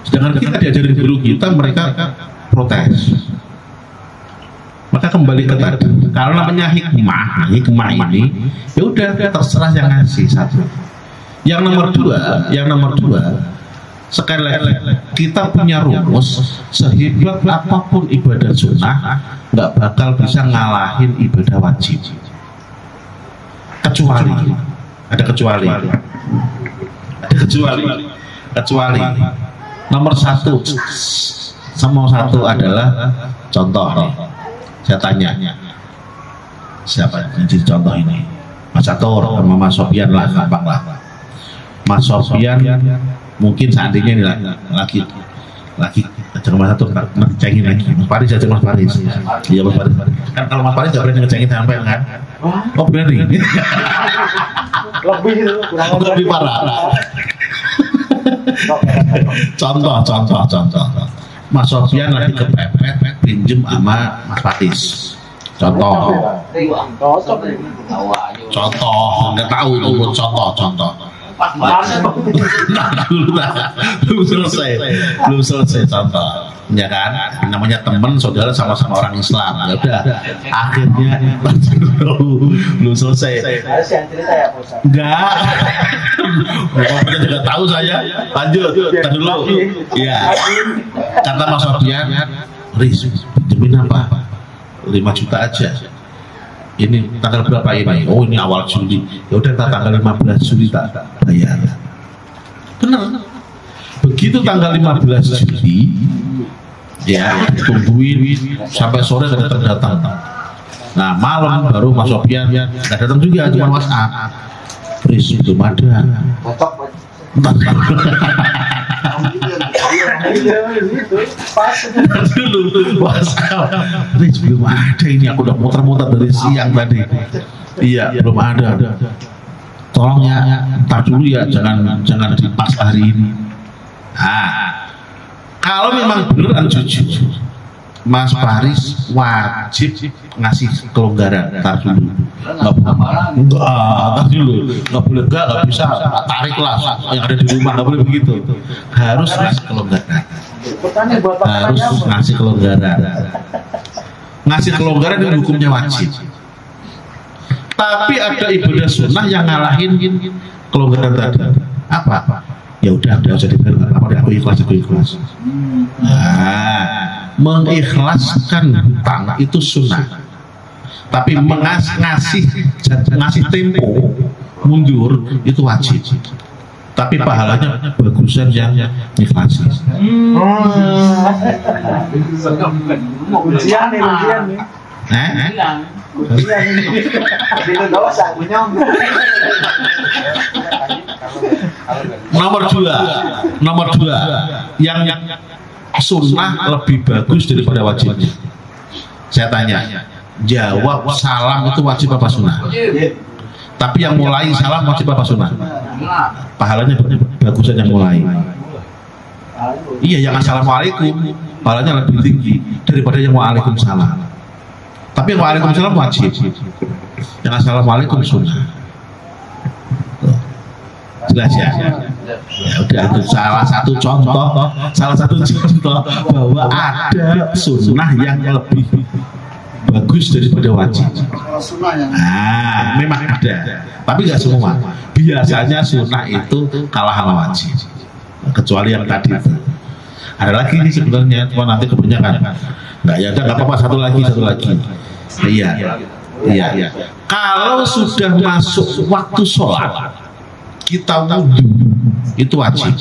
Sedangkan kita diajarin guru kita, mereka protes. Maka kembali ke tadi, kalau namanya hikmah ini ya udah terserah yang ngasih satu. Yang nomor dua, sekali lagi kita punya rumus, sehebat apapun ibadah sunnah nggak bakal bisa ngalahin ibadah wajib. Kecuali nomor satu adalah contoh nih. Saya tanya, siapa yang jadi contoh ini? Mas Atur sama Mas Sofian lah, gampang lah. Mas Sofian mungkin seandainya ini lagi ajar Mas Atur ngecengin lagi. Mas Faris ajar Mas Faris. Iya Mas Faris. Kan kalau Mas Faris gak berani ngecengin sampai kan? Oh berani. Lebih parah. Contoh. Mas Sofian lagi kepepet pinjem sama Mas Fatis. Contoh, nggak tahu itu contoh. Belum selesai contoh, ya kan? Namanya teman, saudara sama-sama orang Islam. Ya udah, akhirnya belum selesai. Enggak. Kita juga tahu saya. Lanjut, kita dulu. Iya. Kata Mas Sofian, Riz, pinjemin apa? 5 juta aja. Ini tanggal berapa ini? Oh ini awal Juli. Ya udah tanggal 15 Juli tak bayar. Benar. Begitu tanggal 15 Juli, ya tungguin sampai sore nggak datang. Nah malam baru Mas Sofian nggak datang juga, cuma WhatsApp. Riz belum ada. Riz belum ada, ini aku udah muter-muter dari siang tadi. Iya belum ada. Tolong ya, ntar dulu ya, jangan dipas hari ini. Nah, kalau memang beneran jujur, Mas Faris wajib ngasih kelonggaran. Ntar dulu. Nggak boleh, nggak bisa tarik lah yang ada di rumah, nggak boleh begitu. Harus ngasih kelonggaran. Ngasih kelonggaran itu hukumnya wajib. Tapi ada ibadah sunnah yang ngalahin kelonggaran tadi. Apa? Ya udah usah dibayar, apa aku ikhlas. Nah, mengikhlaskan hutang itu sunnah. Tapi ngasih tempo mundur itu wajib. Tapi pahalanya bagusan yang ikhlasin. Ujian nih. Nomor dua yang sunnah lebih bagus daripada wajibnya. Saya tanya, jawab salam itu wajib apa sunnah? Tapi yang mulai salam wajib apa sunnah? Pahalanya bagusan yang mulai. Iya, yang assalamualaikum pahalanya lebih tinggi daripada yang waalaikumsalam. Tapi yang waalaikumsalam wajib, yang assalamualaikum sunnah. Jelas ya? Ya udah, itu salah satu contoh bahwa ada sunnah yang lebih bagus daripada wajib. Nah, memang ada, tapi nggak semua. Biasanya sunnah itu kalah sama wajib, kecuali yang tadi itu. Ada lagi nih sebenarnya, cuma nanti kebanyakan. Nggak ya, nggak apa-apa, satu lagi. Iya. Kalau sudah masuk waktu sholat, kita wudhu itu wajib.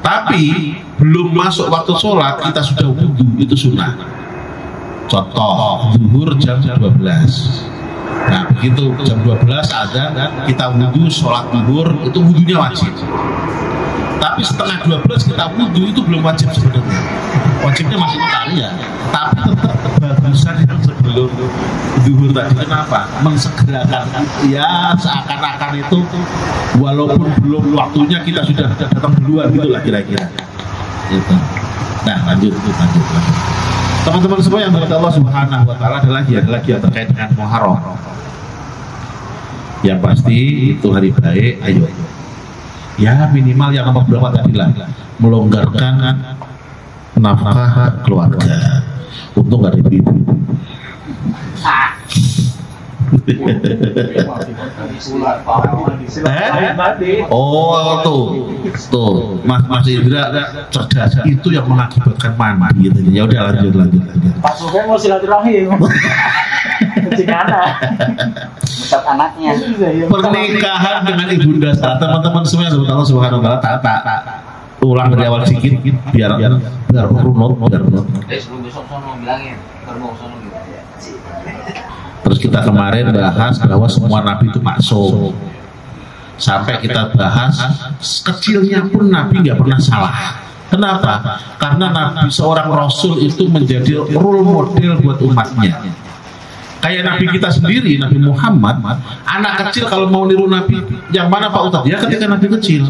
Tapi belum masuk waktu sholat kita sudah wudhu, itu sunnah. Contoh, zuhur jam 12. Nah begitu jam 12 ada kita wudhu, sholat zuhur, itu wudhunya wajib. Tapi setengah 12 kita wudhu itu belum wajib sebenarnya. Wajibnya masih utari ya. Tapi tetap bagusan yang sebelum zuhur tadi. Kenapa? Mensegerakan. Ya seakan-akan itu walaupun belum waktunya kita sudah datang duluan, gitulah kira-kira. Gitu. Nah lanjut. Teman-teman semua yang berkata Allah Subhanahu Wa Taala, ada lagi yang terkait dengan Muharram. Yang pasti itu hari baik. Ayo. Ya minimal yang nomor berapa tadi lah, melonggarkan nafkah keluarga. Untung nggak ada ibu-ibu. Oh tuh Mas Indra cerdas, itu yang mengakibatkan mandi gitu. Ya udah lanjut. Pak Sofyan mau silaturahim. Ustaz anaknya. Pernikahan dengan ibunda Sarah, teman-teman semua yang Allah Subhanahu wa taala tak ulang dari awal sedikit biar runut. Sebelum besok sono bilangin, terus sono gitu. Terus kita kemarin bahas bahwa semua nabi itu maksum. Sampai kita bahas kecilnya pun nabi nggak pernah salah. Kenapa? Karena nabi seorang rasul itu menjadi role model buat umatnya. Kayak nabi kita sendiri, Nabi Muhammad, anak kecil kalau mau niru nabi yang mana Pak Ustadz? Ya ketika nabi kecil.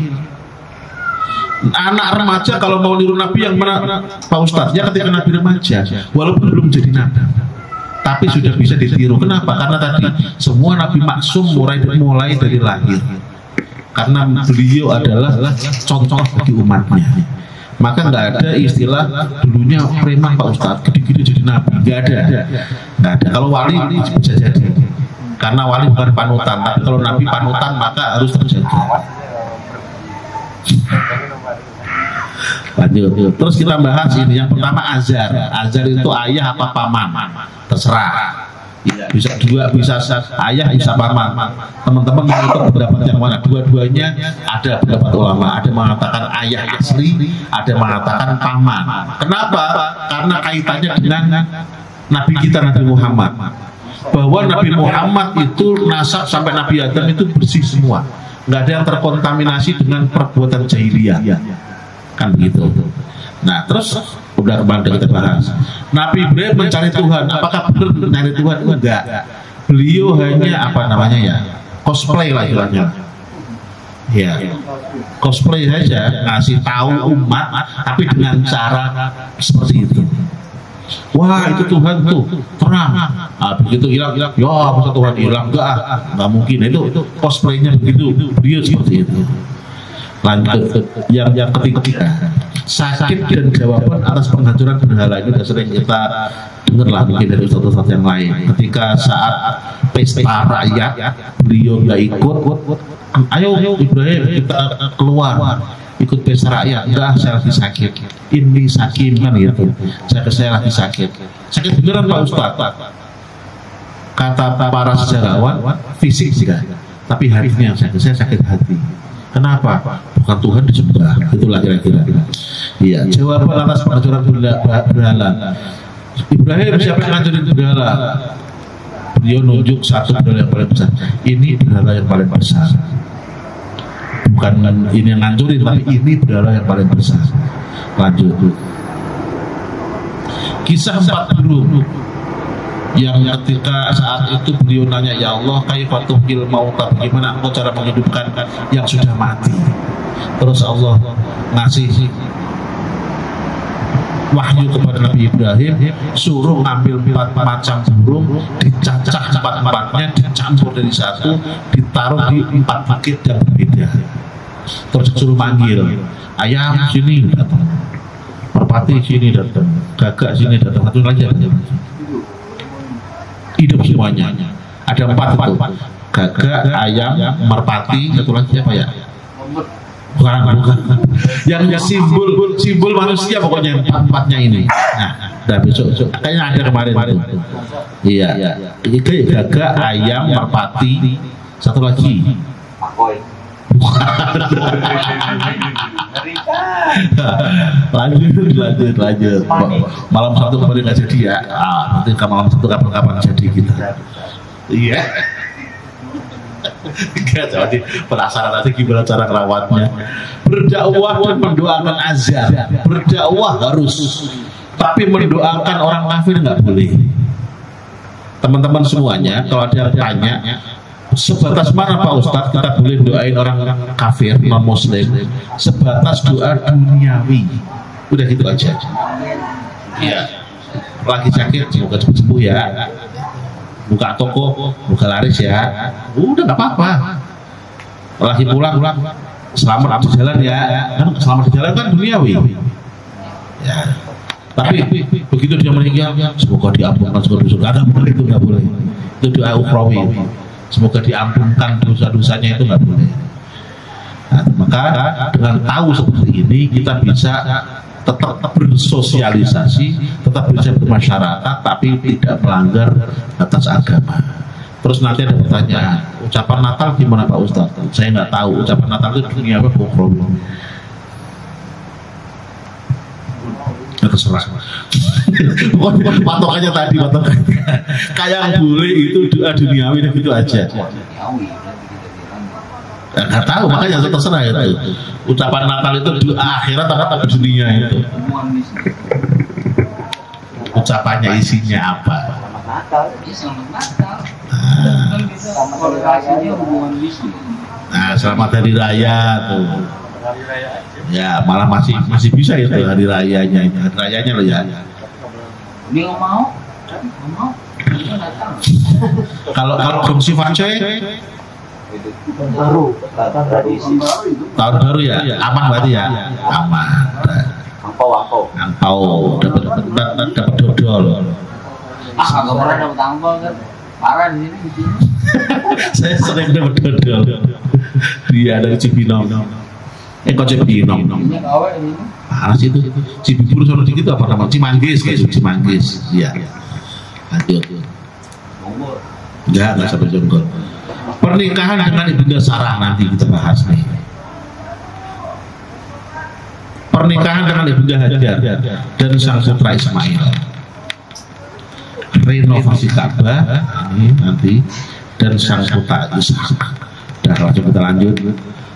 Anak remaja kalau mau niru nabi yang mana Pak Ustadz? Ya ketika nabi remaja, walaupun belum jadi nabi. Tapi sudah bisa ditiru. Kenapa? Karena tadi semua nabi maksum mulai dari lahir. Karena beliau adalah contoh bagi umatnya. Maka nggak ada istilah dulunya preman Pak Ustadz, gede-gede jadi nabi. Nggak ada. Kalau wali bisa jadi. Karena wali bukan panutan. Tapi kalau nabi panutan maka harus terjaga. Lanjut. Terus kita bahas ini. Yang pertama azar. Azar itu ayah apa paman? Terserah. Bisa dua, bisa ayah, bisa paman. Teman-teman mengutuk pendapat yang mana? Dua-duanya ada pendapat ulama. Ada mengatakan ayah asli, ada mengatakan paman. Kenapa? Karena kaitannya dengan Nabi kita Nabi Muhammad. Bahwa Nabi Muhammad itu nasab sampai Nabi Adam itu bersih semua. Nggak ada yang terkontaminasi dengan perbuatan jahiliyah. Kan begitu. Nah terus udah kemarin kita bahas Nabi Ibrahim mencari Tuhan. Apakah benar mencari Tuhan? Enggak. Beliau hanya apa namanya ya, cosplay lah istilahnya. Ya, cosplay saja, ngasih tahu umat tapi dengan cara seperti itu. Wah itu Tuhan tuh terang. Nah, begitu hilang, ya masa Tuhan hilang? Enggak mungkin. Itu cosplaynya begitu. Beliau seperti itu. Lanjut yang ketiga, sakit dan jawaban atas penghancuran berhala. Ini sudah sering kita dengar lah mungkin dari ustadz-ustadz yang lain. Ketika saat pesta rakyat beliau nggak ikut, ayo Ibrahim kita keluar ikut pesta rakyat. Enggak, saya lagi sakit. Ini sakit kan gitu. Saya lagi sakit. Sakit beneran Pak Ustadz? Kata para sejarawan, fisik juga, tapi hatinya saya sakit hati. Kenapa? Bukan Tuhan disembah. Itulah kira-kira. Iya. Jawaban atas penghancuran berhala. Ibrahim siapa yang ngancurin berhala? Beliau nunjuk satu berhala yang paling besar. Ini berhala yang paling besar. Bukan ini yang ngancurin, tapi ini berhala yang paling besar. Lanjut. Kisah 4 burung yang ketika saat itu beliau nanya, ya Allah, kaifatul mauta, bagaimana engkau cara menghidupkan yang sudah mati. Terus Allah ngasih wahyu kepada Nabi Ibrahim, suruh ngambil 4 macam burung, dicacah 4-4-nya, dicampur dari satu, ditaruh di 4 bukit yang berbeda. Terus suruh manggil, ayam sini datang, merpati sini datang, gagak sini datang, satu lagi hidup semuanya. Ada 4 itu, gagak, ayam, merpati, satu lagi apa ya? Bukan. Yang simbol manusia pokoknya 4-4-nya ini. Nah, dan besok kayaknya ada kemarin itu. Iya. Itu gagak, ayam, merpati, satu lagi. lanjut. Malam Sabtu kemarin nggak jadi ya. Nanti malam Sabtu kapan jadi kita. Iya. Gak jadi penasaran nanti gimana cara merawatnya. Berdakwah dan mendoakan azan. Berdakwah harus, tapi mendoakan orang kafir nggak boleh. Teman-teman semuanya, kalau ada yang tanya, sebatas mana Pak Ustadz kita boleh doain orang kafir non muslim? Sebatas doa duniawi, udah gitu aja. Iya. Lagi sakit semoga cepat sembuh ya. Buka toko, buka laris ya. Udah nggak apa-apa. Lagi pulang, selamat di jalan ya. Kan selamat di jalan kan duniawi. Ya. Tapi begitu dia meninggal, semoga diampunkan dosa-dosa. Nggak boleh, itu nggak boleh. Itu doa ukhrawi. Semoga diampunkan dosa-dosanya, itu nggak boleh. Nah, maka dengan tahu seperti ini kita bisa tetap bersosialisasi, tetap bisa bermasyarakat, tapi tidak melanggar batas agama. Terus nanti ada pertanyaan, ucapan Natal gimana Pak Ustadz? Saya nggak tahu ucapan Natal itu dunia apa ukhrawi. Terserah. Patokannya tadi, patokannya kayak yang boleh itu doa duniawi dan gitu aja. Nggak tahu, makanya terserah itu. Ucapan Natal itu doa akhirat atau dunia itu. Ucapannya isinya apa? Nah, selamat hari raya tuh. Ya malah masih bisa itu hari rayanya, hari rayanya loh ya. Ini nggak mau. Kalau Gongsi Fancoy tahun baru ya, aman berarti ya, aman. Angpau dapat dodol. Nggak pernah dapat angpau kan? Parah di sini. Saya sering dapat dodol. Dia dari Cibinong. Kok Cibinong? Mana sih itu? Cibubur sono dikit apa nama? Cimanggis kayak Cimanggis. Iya. Lanjut. Enggak sampai Jonggol. Pernikahan dengan Ibunda Sarah nanti kita bahas nih. Pernikahan dengan Ibunda Hajar dan sang putra Ismail. Renovasi Ka'bah ini nanti dan sang putra Ishak. Dah langsung kita lanjut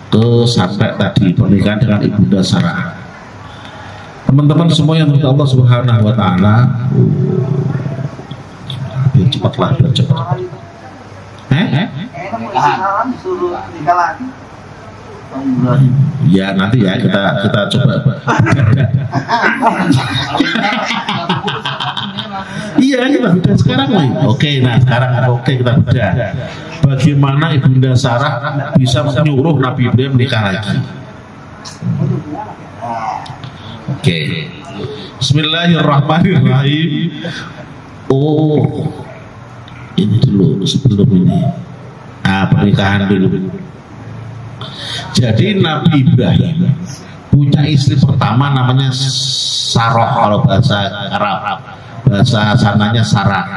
ke sampai tadi pernikahan dengan Ibunda Sarah. Teman-teman semua yang minta Allah Subhanahu Wa Taala, biar cepatlah, biar cepat. Ya nanti ya kita coba. Iya kita bedah sekarang nih. Oke, nah sekarang kita bedah. Bagaimana Ibunda Sarah bisa menyuruh Nabi Ibrahim menikah lagi? Oke. Bismillahirrahmanirrahim. Oh, ini dulu sebelum ini. Pernikahan dulu. Jadi Nabi Ibrahim punya istri pertama namanya Sarah kalau bahasa Arab, bahasa sananya Sarah.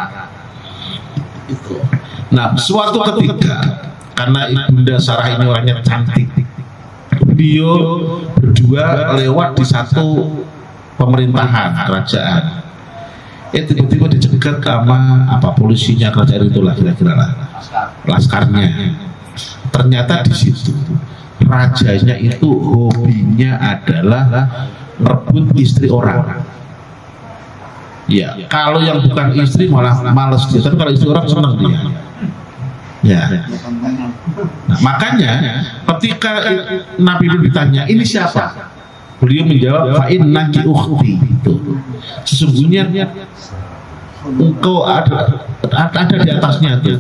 Nah, suatu ketika karena Ibunda Sarah ini orangnya cantik, beliau berdua lewat di satu pemerintahan kerajaan. Tiba-tiba dicegat sama polisinya kerajaan itulah kira-kira lah, laskarnya. Ternyata di situ rajanya itu hobinya adalah rebut istri orang. Ya, kalau yang bukan istri malah males dia, tapi kalau istri orang senang dia. Ya. Nah, makanya ketika Nabi itu ditanya, ini siapa? Beliau menjawab, fa innaki ukhti. Sesungguhnya engkau ada di atasnya tuh.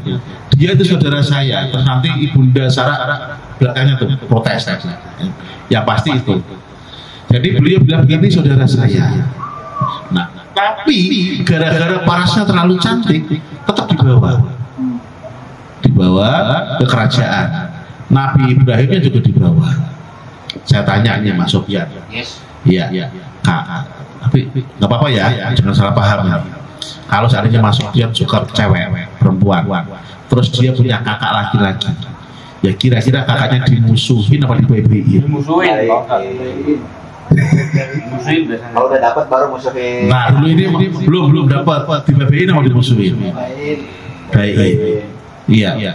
Dia itu saudara saya. Terus nanti Ibunda Sarah belakangnya tuh protes. Ya pasti itu. Jadi beliau bilang ini saudara saya. Nah, tapi gara-gara parasnya terlalu cantik, tetap dibawa ke kerajaan. Nabi Ibrahimnya juga dibawa. Saya tanya Mas Sofyan. Iya. Kak, tapi nggak apa-apa ya, jangan salah paham ya. Kalau seandainya Mas Sofyan suka cewek, perempuan, terus dia punya kakak laki-laki, ya kira-kira kakaknya dimusuhin apa dibebein? Dimusuhin. Kalau udah dapat baru musuhin. Nah, dulu ini belum dapat, dibebein apa dimusuhin? Baik. Iya.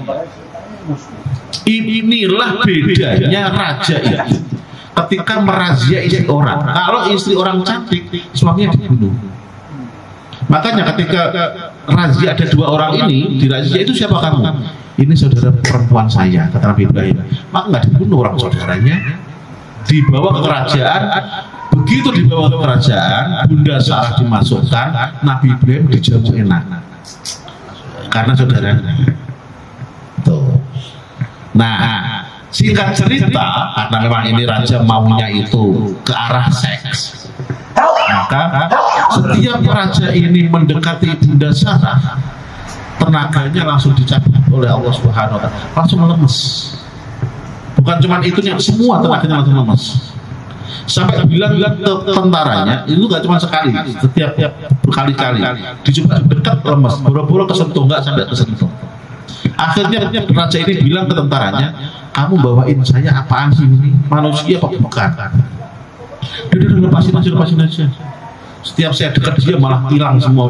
Inilah bedanya raja itu. Ketika merazia istri orang, kalau istri orang cantik, suaminya dibunuh. Makanya ketika razia ada dua orang ini dirazia, itu siapa kamu? Ini saudara perempuan saya, kata Nabi Ibrahim. Maka nggak dibunuh orang saudaranya, dibawa ke kerajaan. Begitu dibawa ke kerajaan, Bunda Sarah dimasukkan, Nabi Ibrahim dijamu enak karena saudaranya. Tuh. Nah, singkat cerita, karena memang ini raja maunya itu ke arah seks. Maka setiap raja ini mendekati Ibunda Sarah, tenaganya langsung dicabut oleh Allah Subhanahu wa Ta'ala, langsung lemes. Bukan cuma itunya, semua tenaganya langsung lemes. Sampai bilang ke tentaranya, itu gak cuma sekali, setiap berkali-kali dicoba dekat lemes, boro-boro kesentuh, nggak sampai kesentuh. Akhirnya raja ini bilang ke tentaranya, kamu bawain saya apaan sih ini? Manusia apa bukan? Udah lepasin aja. Setiap saya dekat dia malah hilang semua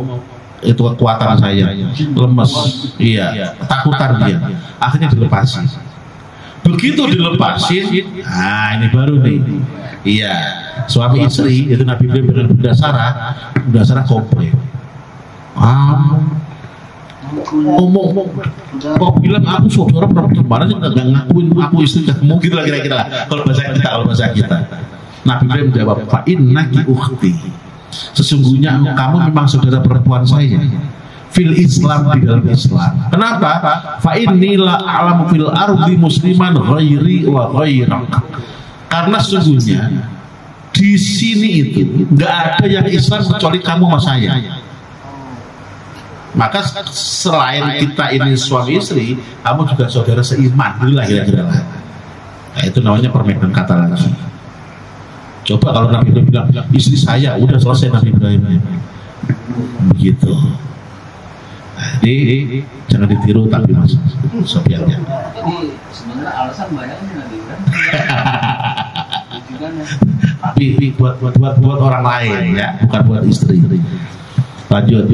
itu kekuatan saya, lemes, iya, ketakutan dia. Akhirnya dilepasin. Begitu dilepasin, nah ini baru nih, iya, suami istri itu Nabi Ibrahim dengan Bunda Sarah komplain. Ngomong, kok bilang aku saudara gimana sih nggak ngakuin aku istri kamu gitu lah kira-kira. Kalau bahasa kita, Nabi Ibrahim menjawab, fa innaki ukhti. Sesungguhnya kamu memang saudara perempuan saya fil Islam, di dalam Islam. Kenapa? Fa inni la a'lamu fil ardi musliman ghairi wa ghairak. Karena sesungguhnya di sini itu nggak ada yang Islam kecuali kamu sama saya. Maka selain kita ini suami istri, kamu juga saudara seiman. Itulah kira-kira. Nah, itu namanya permainan kata lagi. Coba kalau Nabi Ibrahim bilang istri saya, udah selesai Nabi Ibrahim. Begitu. Jadi jangan ditiru tapi Mas Sofiannya. Jadi sebenarnya alasan banyak ini Nabi Ibrahim. Tapi buat orang lain ya, bukan buat istri. Lanjut.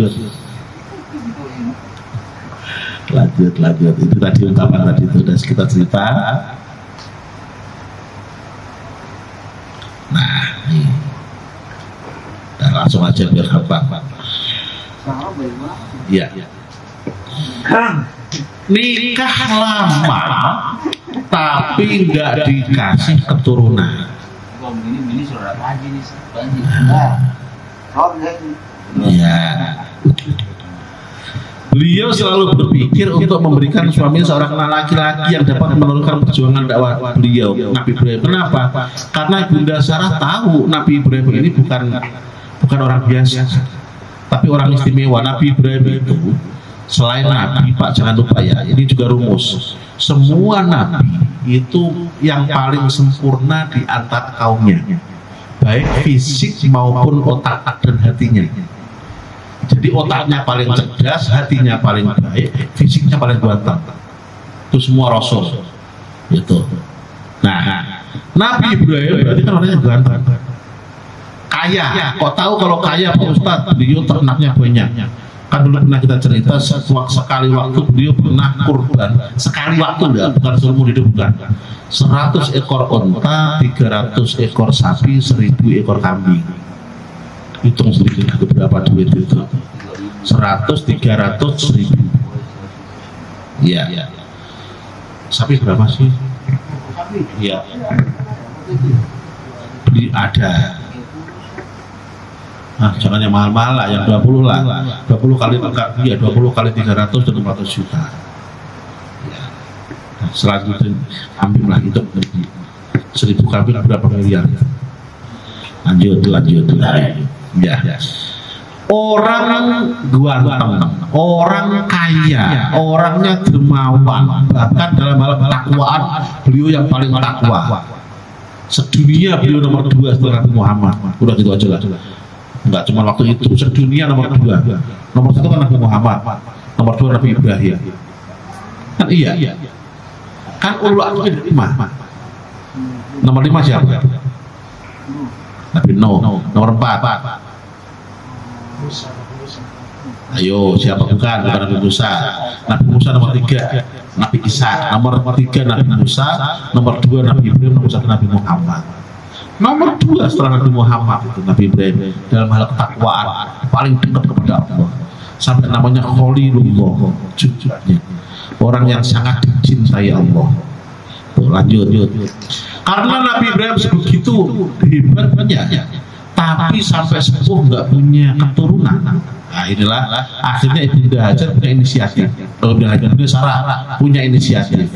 Itu tadi ungkapan tadi itu sudah kita cerita. Nah, nih. Dan langsung aja biar gampang. Iya. Nikah lama tapi nggak dikasih keturunan. Kalau begini saudara haji nih, Iya. Beliau selalu berpikir untuk memberikan suami seorang laki-laki yang dapat meneruskan perjuangan dakwah beliau, Nabi Ibrahim. Kenapa? Karena Bunda Sarah tahu Nabi Ibrahim ini bukan orang biasa, tapi orang istimewa. Nabi Ibrahim itu selain Nabi, Pak, jangan lupa ya, ini juga rumus. Semua Nabi itu yang paling sempurna di antara kaumnya, baik fisik maupun otak dan hatinya. Jadi otaknya paling cerdas, hatinya paling baik, fisiknya paling ganteng. Itu semua Rasul. Itu. Nah, Nabi Ibrahim berarti kan orangnya ganteng, kaya. Kok tahu kalau kaya Pak Ustadz? Beliau ternaknya banyak. Kan dulu pernah kita cerita sekali waktu beliau pernah kurban. Sekali waktu enggak, bukan seumur hidup, bukan. 100 ekor onta, 300 ekor sapi, 1000 ekor kambing. Hitung sedikit berapa duit itu. 100, 300, 1000. Iya. Sapi berapa sih? Iya. Beli ada. Nah, jangan yang mahal-mahal lah, yang 20 lah. 20 kali 300 dan 400 juta. Ya. Nah, selanjutnya kambing lah itu 1000 kambing berapa miliar? Lanjut. Ya. Orang ganteng, orang kaya, orangnya dermawan, bahkan dalam hal ketakwaan beliau yang paling takwa. Sedunia beliau nomor 2 setelah Nabi Muhammad. Udah gitu aja lah. Enggak cuma waktu itu, sedunia nomor 2. Nomor 1 kan Nabi Muhammad, nomor 2 Nabi Ibrahim. Kan iya. Kan ulul azmi 5. Nomor 5 siapa? Nabi Nuh. Nomor 4. Ayo, siapa? Bukan Nabi Musa. Nabi Musa nomor 3. Nabi Isa. Nomor 3 Nabi Musa. Nomor 2 Nabi Ibrahim. Nomor 1 Nabi Muhammad. Nomor 2 setelah Nabi Muhammad itu Nabi Ibrahim dalam hal ketakwaan paling dekat kepada Allah, sampai namanya Khalilullah, cucunya orang yang sangat dicintai Allah. Lanjut. Karena Nabi Ibrahim sebegitu hebatnya, tapi sampai sepuh nggak punya keturunan. Nah, inilah akhirnya Ibunda Hajar punya inisiatif. Ibunda Sarah punya inisiatif.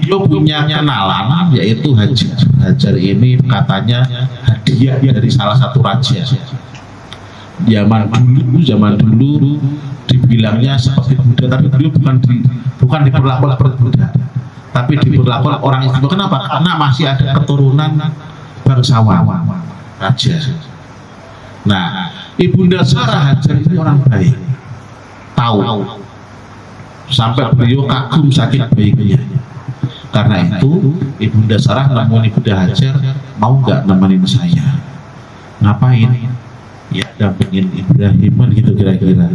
beliau punya kenalan, yaitu Hajar. Hajar ini katanya hadiah dari salah satu raja. Zaman dulu dibilangnya seperti budak, tapi beliau bukan diperlakukan seperti budak, tapi diperlakukan orang istimewa. Kenapa? Karena masih ada keturunan bangsawan raja. Nah, Ibunda Sarah Hajar ini orang baik, tahu, sampai beliau kagum saking baiknya. Karena itu Ibunda Sarah nemuin Ibunda Hajar, mau nggak nemenin saya? Ngapain? Ya dampingin Ibrahiman gitu kira-kira.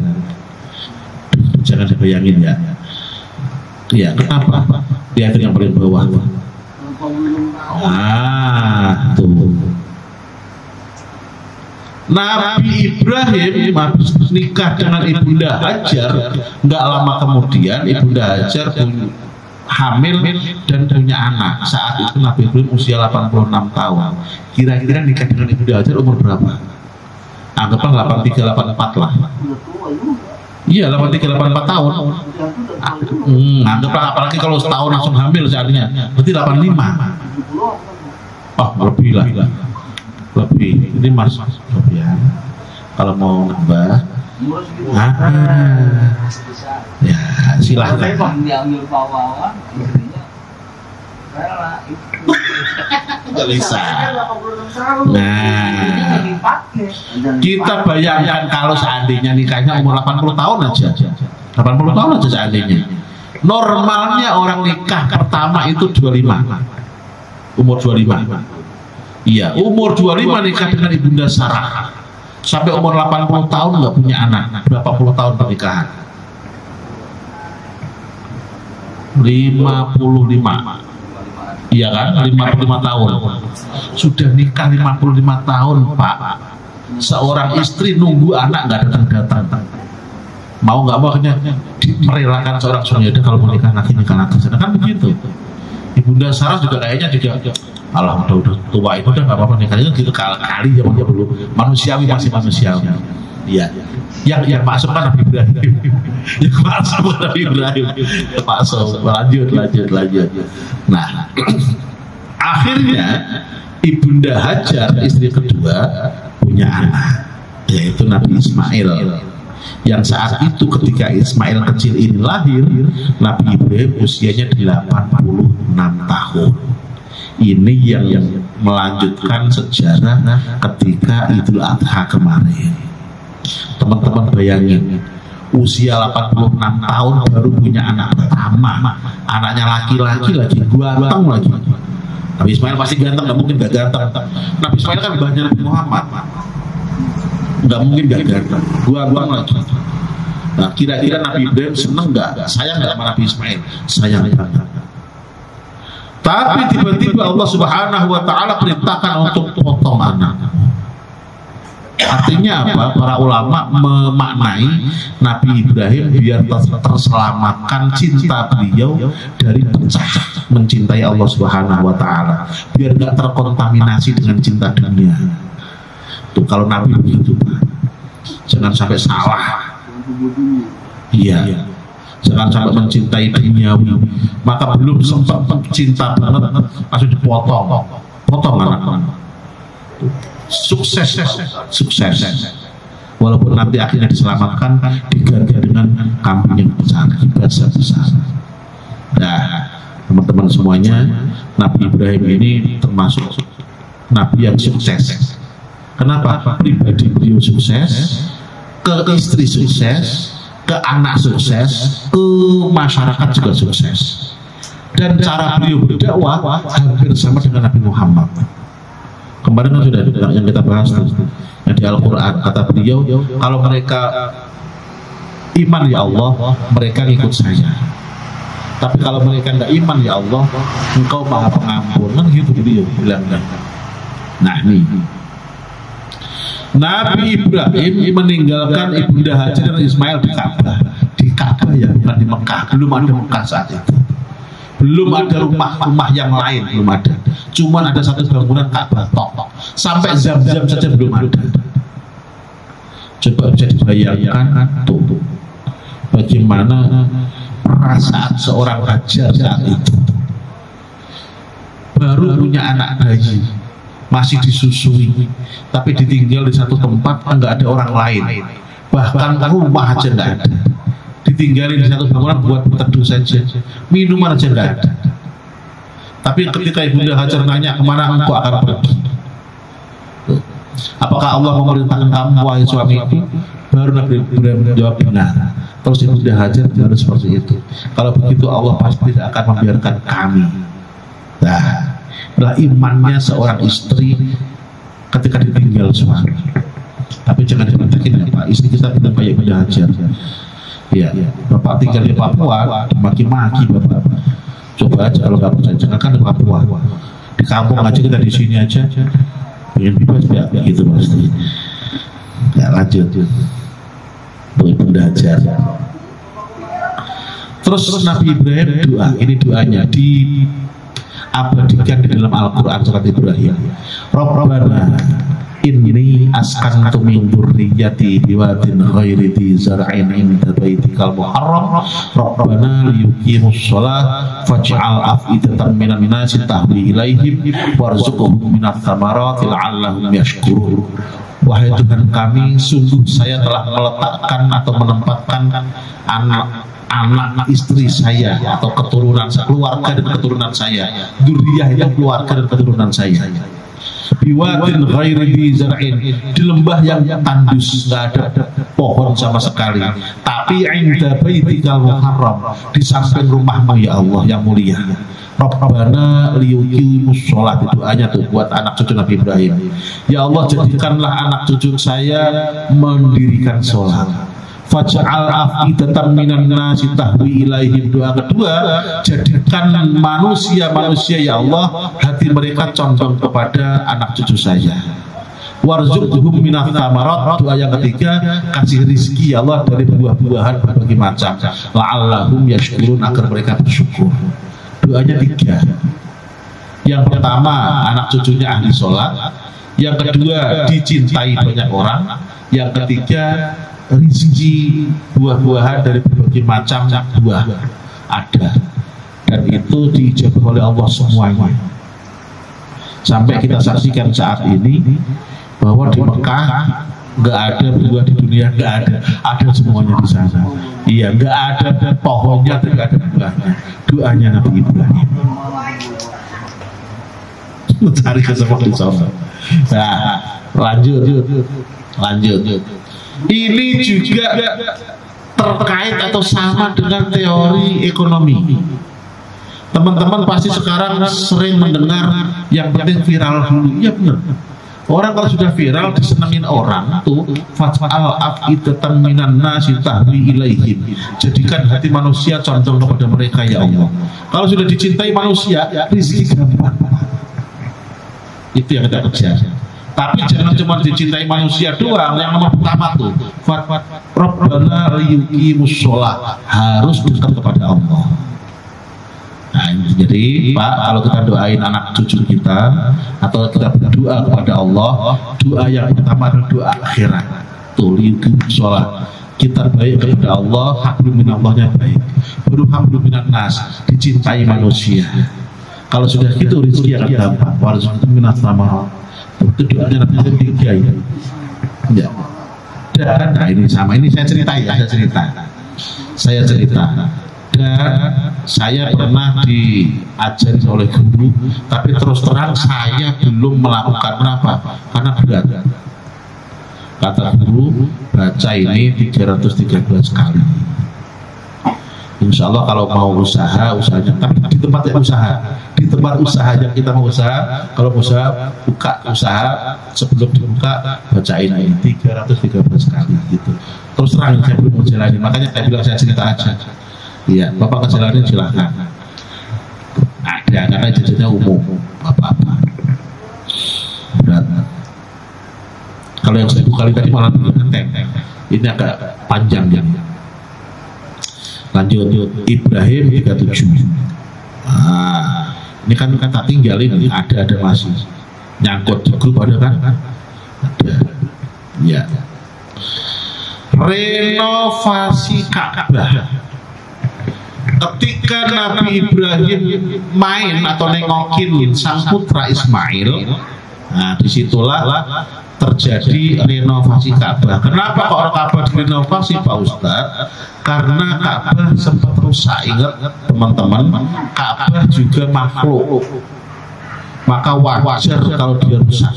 Jangan dibayangin ya. Ya kenapa? Dia yang paling bawah. Tuh. Nabi Ibrahim habis nikah dengan Ibunda Hajar, nggak lama kemudian Ibunda Hajar hamil dan punya anak. Saat itu Nabi Ibrahim usia 86 tahun. Kira-kira nikah dengan Ibunda Hajar umur berapa? Anggaplah 83, 84 lah. Iya, 83, 84 tahun. Anggaplah, apalagi kalau setahun langsung hamil saatnya, berarti 85. Oh, lebih lah. Lebih. Ini Mas Sofian, kalau mau nambah, ya silahkan. Nggak bisa. Nah, kita bayangkan kalau seandainya nikahnya umur 80 tahun aja, 80 tahun aja seandainya. Normalnya orang nikah pertama itu 25, umur 25. Iya, umur 25 nikah dengan Ibunda Sarah. Sampai umur 80 tahun nggak punya anak. Berapa puluh tahun pernikahan? 55. Iya kan? 55 tahun. Sudah nikah 55 tahun, Pak. Seorang istri nunggu anak nggak datang-datang. Mau nggak mau akhirnya merelakan seorang suami, udah kalau mau nikah lagi. Kan begitu. Ibunda Sarah juga kayaknya juga, alah udah tua itu udah nggak apa-apa nikahnya gitu kali zamannya dulu. Manusiawi, masih manusiawi. Iya. Yang masuk kan Nabi Ibrahim. Yang masuk Nabi Ibrahim. Masuk. Lanjut. Nah, akhirnya Ibunda Hajar istri kedua punya anak, yaitu Nabi Ismail. Yang saat itu ketika Ismail kecil ini lahir, Nabi Ibrahim usianya 86 tahun. Ini yang melanjutkan sejarah ketika Idul Adha kemarin. Teman-teman bayangin, usia 86 tahun baru punya anak pertama, anaknya laki-laki lagi, ganteng lagi. Nabi Ismail pasti ganteng, nggak mungkin gak ganteng. Nabi Ismail kan banyak Nabi Muhammad, nggak mungkin gak ganteng, ganteng lagi. Nah, kira-kira Nabi Ibrahim seneng nggak? Sayang nggak sama Nabi Ismail? Sayang banget. Tapi tiba-tiba Allah Subhanahu Wa Taala perintahkan untuk potong anak. Artinya apa? Para ulama memaknai Nabi Ibrahim biar terselamatkan cinta beliau dari pecah mencintai Allah Subhanahu Wa Taala, biar nggak terkontaminasi dengan cinta dunia. Tuh kalau Nabi begitu, jangan sampai salah. Iya. Jangan sampai mencintai duniawi, maka belum sempat cinta banget langsung potong anak-anak. Sukses. Walaupun nanti akhirnya diselamatkan, diganti dengan kambing yang besar. Nah, teman-teman semuanya, Nabi Ibrahim ini termasuk Nabi yang sukses. Kenapa? Pribadi beliau sukses, ke istri sukses, ke anak sukses, ke masyarakat juga sukses. Dan cara beliau berdakwah hampir sama dengan Nabi Muhammad. Kemarin kan sudah yang kita bahas yang di Al-Quran, kata beliau, kalau mereka iman ya Allah, mereka ikut saya. Tapi kalau mereka tidak iman ya Allah, Engkau Maha Pengampun. Kan gitu beliau bilangnya. Nah ini Nabi Ibrahim meninggalkan Ibunda Hajar dan Ismail di Ka'bah. Di Ka'bah ya, bukan di Mekah. Belum ada Mekah saat itu. Belum ada rumah-rumah yang lain, belum ada. Cuman ada satu bangunan Ka'bah tok. Sampai Zam-Zam saja belum ada. Coba bisa dibayangkan tuh bagaimana perasaan seorang Hajar saat itu. baru punya anak bayi, masih disusui, tapi ditinggal di satu tempat enggak ada orang lain, bahkan rumah aja enggak ada, ditinggalin di satu bangunan buat berteduh saja, minuman aja enggak ada. Tapi ketika Ibunda Hajar nanya, kemana engkau akan pergi? Apakah Allah memerintahkan kamu wahai suamiku? Baru Nabi Ibrahim menjawab benar. Terus Ibunda Hajar benar seperti itu. Kalau begitu Allah pasti tidak akan membiarkan kami. Nah, adalah imannya seorang istri ketika ditinggal suami. Tapi jangan diperhatikan ya Pak, istri kita tidak kayak Ibunda Hajar. Ya, Bapak tinggal di Papua, maki-maki Bapak. Coba aja kalau nggak percaya, jangan kan di Papua. Di kampung aja, kita di sini aja. Ingin bebas ya, begitu pasti. Ya lanjut. Ibunda Hajar. Terus Nabi Ibrahim doa, ini doanya diabadikan di dalam Al-Quran surat Ibrahim. Rabbana inni askantu min dzurriyyati biwadin ghairi dzi zar'in 'inda baitikal muharram rabbana liyuqimus shalah faj'al af'idatan minan nasi tahwi ilaihim warzuqhum minats thamarati la'allahum yashkurun. Wahai Tuhan kami, sungguh saya telah meletakkan atau menempatkan anak istri saya atau keturunan keluarga dan keturunan saya, dzurriyyah itu keluarga dan keturunan saya, biwadin ghairi dzi zar'in, di lembah yang tandus, nggak ada pohon sama sekali, tapi 'inda baitikal muharram, di samping rumahmu ya Allah yang mulia. Rabbana liyuqimus shalah, doanya tuh buat anak cucu Nabi Ibrahim. Ya Allah, jadikanlah anak cucu saya mendirikan sholat. Faj'al af'idatan minan nasi tahwi ilaihim, doa kedua, jadikan manusia ya Allah hati mereka condong kepada anak cucu saya. Warzuqhum minats tsamarat, doa yang ketiga, kasih rizki ya Allah dari buah-buahan berbagai macam, la'allahum yashkurun, agar mereka bersyukur. Doanya tiga. Yang pertama, anak cucunya ahli sholat. Yang kedua, dicintai banyak orang. Yang ketiga, rezeki buah-buahan dari berbagai macam buah ada, dan itu diijabah oleh Allah semuanya. Sampai kita saksikan saat ini bahwa di Mekah nggak ada buah di dunia, nggak ada semuanya di sana. Iya, nggak ada pohonnya, tidak ada buahnya. Doanya Nabi Ibrahim. Mencari kesempatan di sana. Nah, lanjut. Ini juga terkait atau sama dengan teori ekonomi. Teman-teman pasti sekarang sering mendengar yang penting viral dulu. Iya benar. Orang kalau sudah viral disenengin orang tuh, faj'al af'idatan minan nasi tahwi ilaihim, jadikan hati manusia condong kepada mereka ya Allah. Kalau sudah dicintai manusia, rezeki gampang. Itu yang kita kejar. Tapi jangan cuma dicintai manusia doang. Yang nomor pertama tuh, Rabbana liyuqimus shalah, harus dekat kepada Allah. Nah, jadi Pak, kalau kita doain anak cucu kita atau kita berdoa kepada Allah, doa yang pertama adalah doa akhirat. Liyuqimus shalah, kita baik kepada Allah, hablum minallahnya baik, baru hablum minan nas, dicintai manusia. Kalau sudah gitu rezeki akan gampang. Warzuqhum minats tsamarat, itu doanya Nabi tiga ini. Ya. Dan nah ini sama, ini saya cerita. Dan saya pernah diajari oleh guru, tapi terus terang saya belum melakukan. Kenapa? Karena berat. Kata guru, baca ini 313 kali. Insya Allah kalau mau usahanya, tapi di tempat yang usaha yang kita mau usaha, kalau usaha buka usaha, sebelum dibuka bacain ini 313 kali gitu. Terus terang saya belum menjalani, makanya saya bilang saya cerita aja. Iya, Bapak kejalanin silahkan. Ada, karena jajannya umum, apa-apa. Berat. Kalau yang 1000 kali tadi malah enteng. Ini agak panjang ya. Lanjut, Ibrahim 37. Nah, ini kan tak tinggalin, ada masih nyangkut di grup ada kan? Ada. Ya. Renovasi Ka'bah. ketika Nabi Ibrahim main atau nengokin sang putra Ismail, nah disitulah terjadi renovasi Ka'bah. Kenapa kok Ka'bah direnovasi Pak Ustadz? Karena Ka'bah sempat rusak. Ingat teman-teman, Ka'bah juga makhluk, maka wajar kalau dia rusak.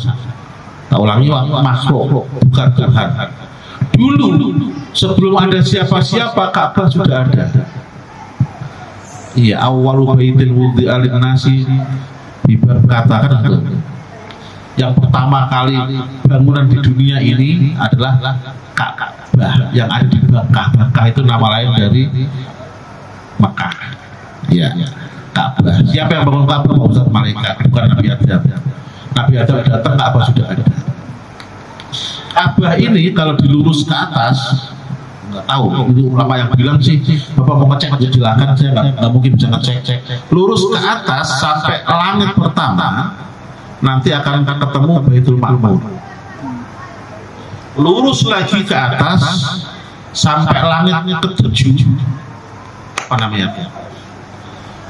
Tak ulangi, makhluk bukan Tuhan. Dulu sebelum ada siapa-siapa Ka'bah sudah ada. Iya, awwalu baitin wudi'a lin-nasi, katakan itu. Yang pertama kali bangunan di dunia ini adalah Ka'bah yang ada di Makkah. Makkah itu nama lain dari Makkah. Ya, Ka'bah. Siapa yang bangun Ka'bah? Ustaz? Malaikat, bukan Nabi Adam. Nabi Adam datang, Ka'bah sudah ada. Ka'bah ini kalau dilurus ke atas, nggak tahu. Ini ulama yang bilang sih, Bapak mau ngecek aja silakan, saya nggak mungkin bisa ngecek. Lurus ke atas sampai langit pertama, nanti akan ketemu Baitul Ma'mur. Lurus lagi ke atas sampai langitnya ke-7, apa namanya?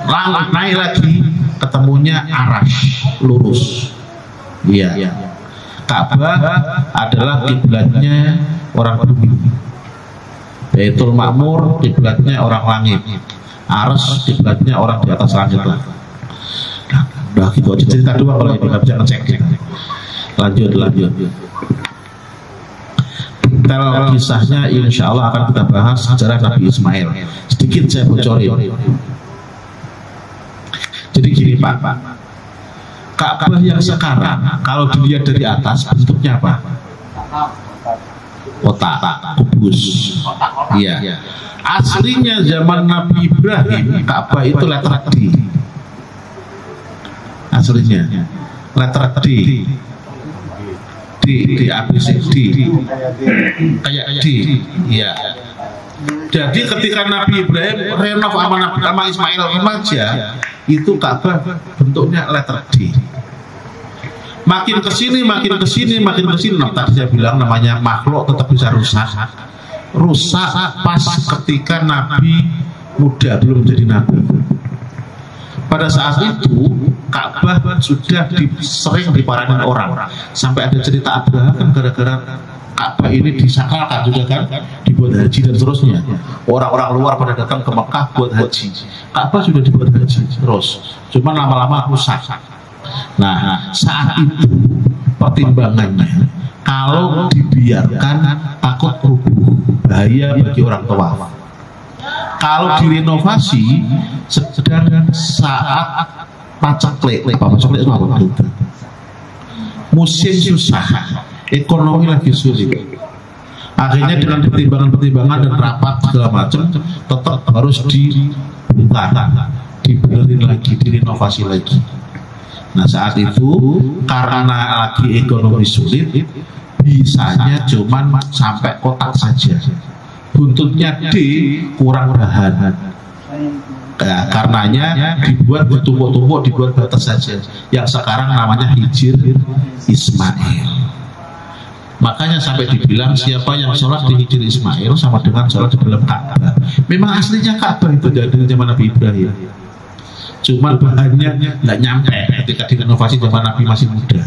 Langit naik lagi ketemunya Arash, lurus. Iya. Ka'bah adalah kiblatnya orang bumi. Baitul Ma'mur kiblatnya orang langit. Arash kiblatnya orang di atas langit lah. Udah gitu aja cerita dua kalau ini nggak bisa ngecek. Lanjut. Detail kisahnya insya Allah akan kita bahas sejarah Nabi Ismail. Sedikit saya bocorin. Jadi gini Pak, Ka'bah yang sekarang kalau dilihat dari atas bentuknya apa? Kotak, kubus. Iya. Aslinya zaman Nabi Ibrahim Ka'bah itu letter D. Aslinya letter D, ABCD, kayak D, ya. Jadi ketika Nabi Ibrahim renov sama Ismail remaja, itu Ka'bah bentuknya letter D. Makin kesini. Nah, tadi saya bilang namanya makhluk tetap bisa rusak pas ketika Nabi muda belum jadi Nabi. Pada saat itu Ka'bah sudah sering diparanin orang, sampai ada cerita Abraham kan gara-gara Ka'bah ini disakralkan juga kan, dibuat haji dan seterusnya. Orang-orang luar pada datang ke Mekah buat haji. Ka'bah sudah dibuat haji terus, cuman lama-lama rusak. Nah, saat itu pertimbangannya kalau dibiarkan takut rubuh, bahaya bagi orang tua. Kalau direnovasi sedang saat paceklik itu apa? Musim susah, ekonomi lagi sulit. Akhirnya dengan pertimbangan dan rapat segala macam, tetap harus dibongkar, dibenerin lagi, direnovasi lagi. Nah saat itu karena lagi ekonomi sulit, bisanya cuman sampai kotak saja. Buntutnya D kurang bahan. Nah, karenanya dibuat bertumpuk-tumpuk, dibuat batas saja. Yang sekarang namanya Hijir Ismail. Makanya sampai dibilang siapa yang sholat di Hijir Ismail sama dengan sholat di dalam Ka'bah. Memang aslinya Ka'bah itu dari zaman Nabi Ibrahim. Cuma bahannya nggak nyampe ketika direnovasi zaman Nabi masih muda.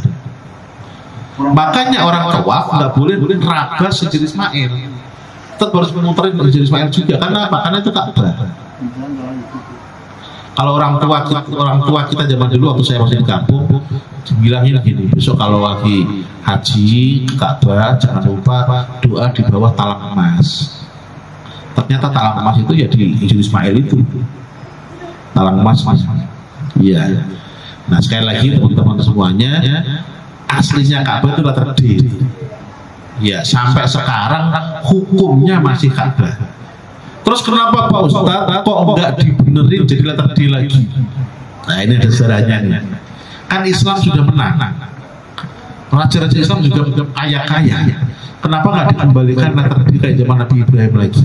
Makanya orang tawaf nggak boleh nerabas Hijir Ismail. Tetap harus memuterin Hijir Ismail juga. Karena apa? Karena itu Ka'bah. Kalau orang tua kita zaman dulu waktu saya masih di kampung bilangin gini, besok kalau lagi haji ke Ka'bah jangan lupa doa di bawah talang emas. Ternyata talang emas itu ya di Hijir Ismail itu. Talang emas. Iya. Nah sekali lagi teman-teman semuanya, aslinya Ka'bah itu letter D. Ya sampai sekarang hukumnya masih Ka'bah. Terus kenapa Pak Ustadz kok enggak dibenerin jadi letter D lagi? Nah ini ada sejarahnya nih. Kan Islam sudah menang. Raja-raja Islam juga kaya-kaya. Kenapa nggak dikembalikan letter D kayak zaman Nabi Ibrahim lagi?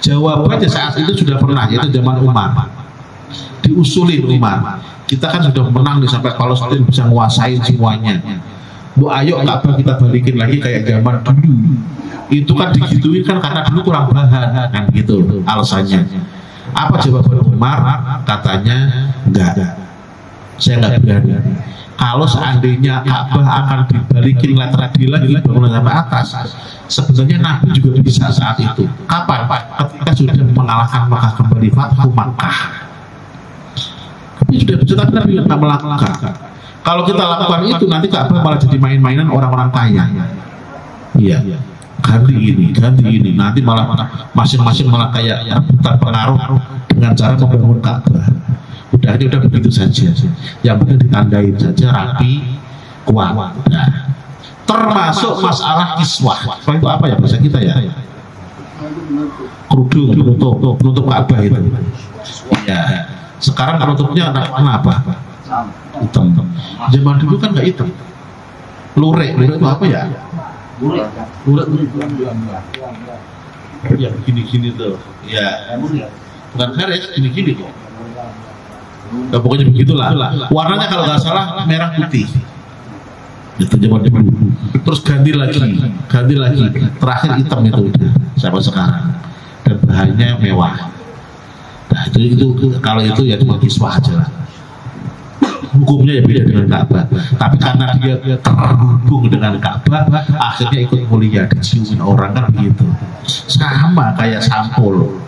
Jawabannya saat itu sudah pernah, yaitu zaman Umar. Diusulin Umar. Kita kan sudah menang nih sampai Palestina bisa nguasain semuanya. Bu ayo Ka'bah kita balikin lagi kayak zaman dulu. Itu kan digituin kan karena dulu kurang bahan kan gitu alasannya. Apa jawaban Umar? Katanya enggak, saya enggak berani. Kalau seandainya Ka'bah akan dibalikin lagi bangunan sampai atas, sebenarnya Nabi juga bisa saat itu. Kapan? Ketika sudah mengalahkan Makkah kembali, Fathu Makkah. Tapi sudah bisa, tapi Nabi tidak melakukan. Kalau kita lakukan itu, nanti Ka'bah malah jadi main-mainan orang-orang kaya. Iya, ganti ini, nanti malah masing-masing malah kayak rebutan pengaruh dengan cara membangun Ka'bah. Udah begitu saja. Yang penting ditandain saja rapi, kuat. Nah, termasuk masalah kiswah. Itu apa ya bahasa kita ya? Kerudung, penutup Ka'bah itu. Ya. Sekarang penutupnya kenapa? Hitam. Zaman dulu kan nggak hitam. Lurik itu apa ya? Lurik. Ya gini tuh. Ya. Bukan karet, gini kok. Ya, pokoknya begitulah. Warnanya kalau nggak salah merah putih. Itu zaman dulu. Terus ganti lagi. Terakhir hitam itu udah sampai sekarang. Dan bahannya mewah. Nah itu kalau itu ya cuma kiswah aja lah. Hukumnya ya beda dengan Ka'bah. Tapi karena dia terhubung dengan Ka'bah, akhirnya ikut mulia, diciumin orang kan begitu. Sama kayak sampul.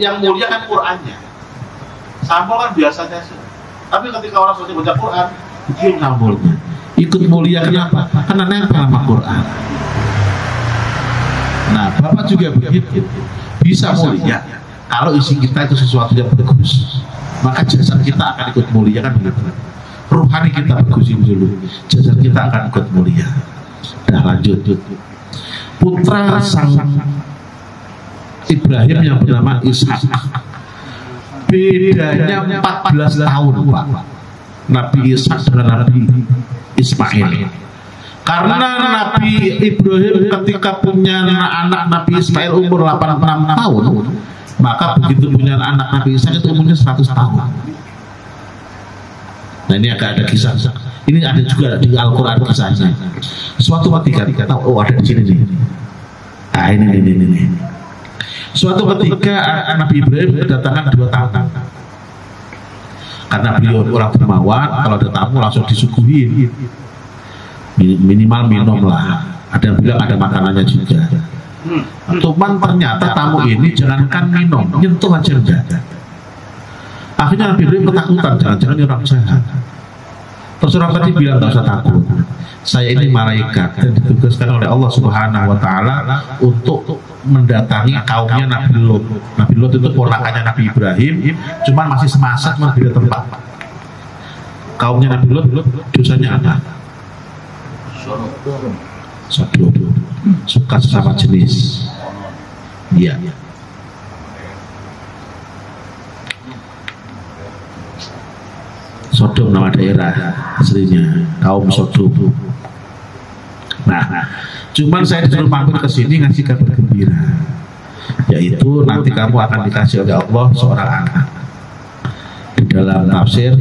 Yang mulia kan Qur'annya. Sampul kan biasanya sih. Tapi ketika orang selesai baca Quran, cium sampulnya. Ikut mulia kenapa? Karena nempel sama Quran. Nah, Bapak juga begitu. Bisa mulia kalau isi kita itu sesuatu yang bagus. Maka jasad kita akan ikut mulia kan begitu. Ruhani kita bagus dulu, jasad kita akan ikut mulia. Dah lanjut. Putra sang Ibrahim yang bernama Ishak. Bedanya 14 tahun Pak, Nabi Ishak dengan Nabi Ismail. Karena Nabi Ibrahim ketika punya anak Nabi Ismail umur 86 tahun, maka begitu punya anak Nabi Ishak itu umurnya 100 tahun. Nah ini agak ada kisah. Ini ada juga di Al-Quran kisahnya. Suatu ketika ada di sini nih. Nah ini. Suatu ketika Nabi Ibrahim kedatangan 2 tamu. Karena beliau orang dermawan, kalau ada tamu langsung disuguhin. Minimal minum lah. Ada yang bilang ada makanannya juga. Cuman ternyata tamu ini jangankan minum, nyentuh aja enggak. Akhirnya Nabi Ibrahim ketakutan, jangan-jangan ini orang jahat. Terus orang tadi bilang enggak usah takut. Saya ini malaikat dan ditugaskan oleh Allah Subhanahu wa taala untuk mendatangi kaumnya Nabi Lot. Nabi Lot itu ponakannya Nabi Ibrahim, cuman masih semasa cuma beda tempat. Kaumnya Nabi Lot dosanya apa? Sodom. Suka sesama jenis. Iya. Sodom nama daerah aslinya, kaum Sodom. Nah, cuman saya disuruh mampir ke sini ngasih kabar gembira, yaitu nanti kamu akan dikasih oleh Allah seorang anak. Di dalam tafsir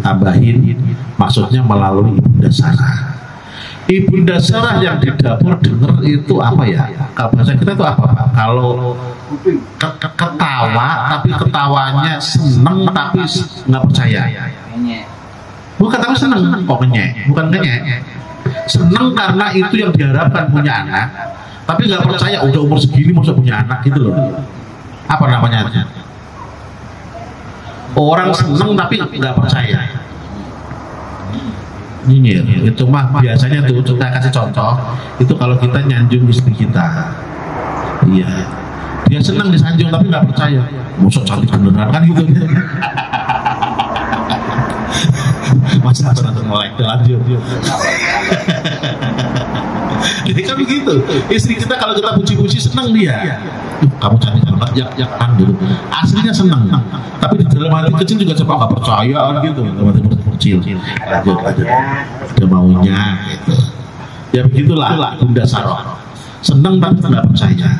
tambahin, maksudnya melalui Ibunda Sarah. Ibunda Sarah yang di dapur dengar itu apa ya? Bahasa kita itu apa Pak? Kalau ketawa, tapi ketawanya seneng tapi nggak percaya. Bukan tapi seneng, kok ngenyek, bukan ngenyek. Seneng karena itu yang diharapkan punya anak, tapi nggak percaya udah umur segini masa punya anak gitu loh. Apa namanya? Orang seneng tapi nggak percaya. Nyinyir, itu mah biasanya tuh kita kasih contoh. Itu kalau kita nyanjung istri kita, iya, dia seneng disanjung tapi nggak percaya. Musuh cantik beneran kan gitu. Masa satu melek lanjut. Jadi kan begitu. Istri kita kalau kita puji-puji senang dia. Kamu cantik banget ya kan gitu. Aslinya senang. Tapi di dalam hati kecil juga coba nggak percaya gitu. Dalam hati kecil. Lanjut. Dia maunya gitu. Ya begitulah Bunda Sarah. Senang tapi nggak percaya.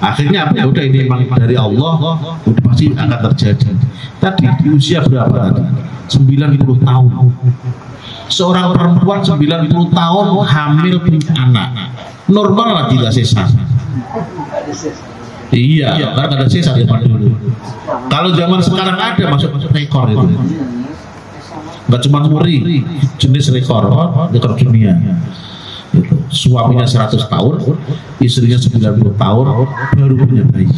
Akhirnya apa? Udah ini memang dari Allah, udah pasti akan terjadi. Tadi di usia berapa tadi? 90 tahun. Seorang perempuan 90 tahun hamil punya anak. Normal lah tidak sesar. Iya, karena ada sisa zaman dulu. Kalau zaman sekarang ada masuk rekor itu. Nggak cuma muri, jenis rekor dunia. Gitu. Suaminya 100 tahun, istrinya 90 tahun, baru punya bayi.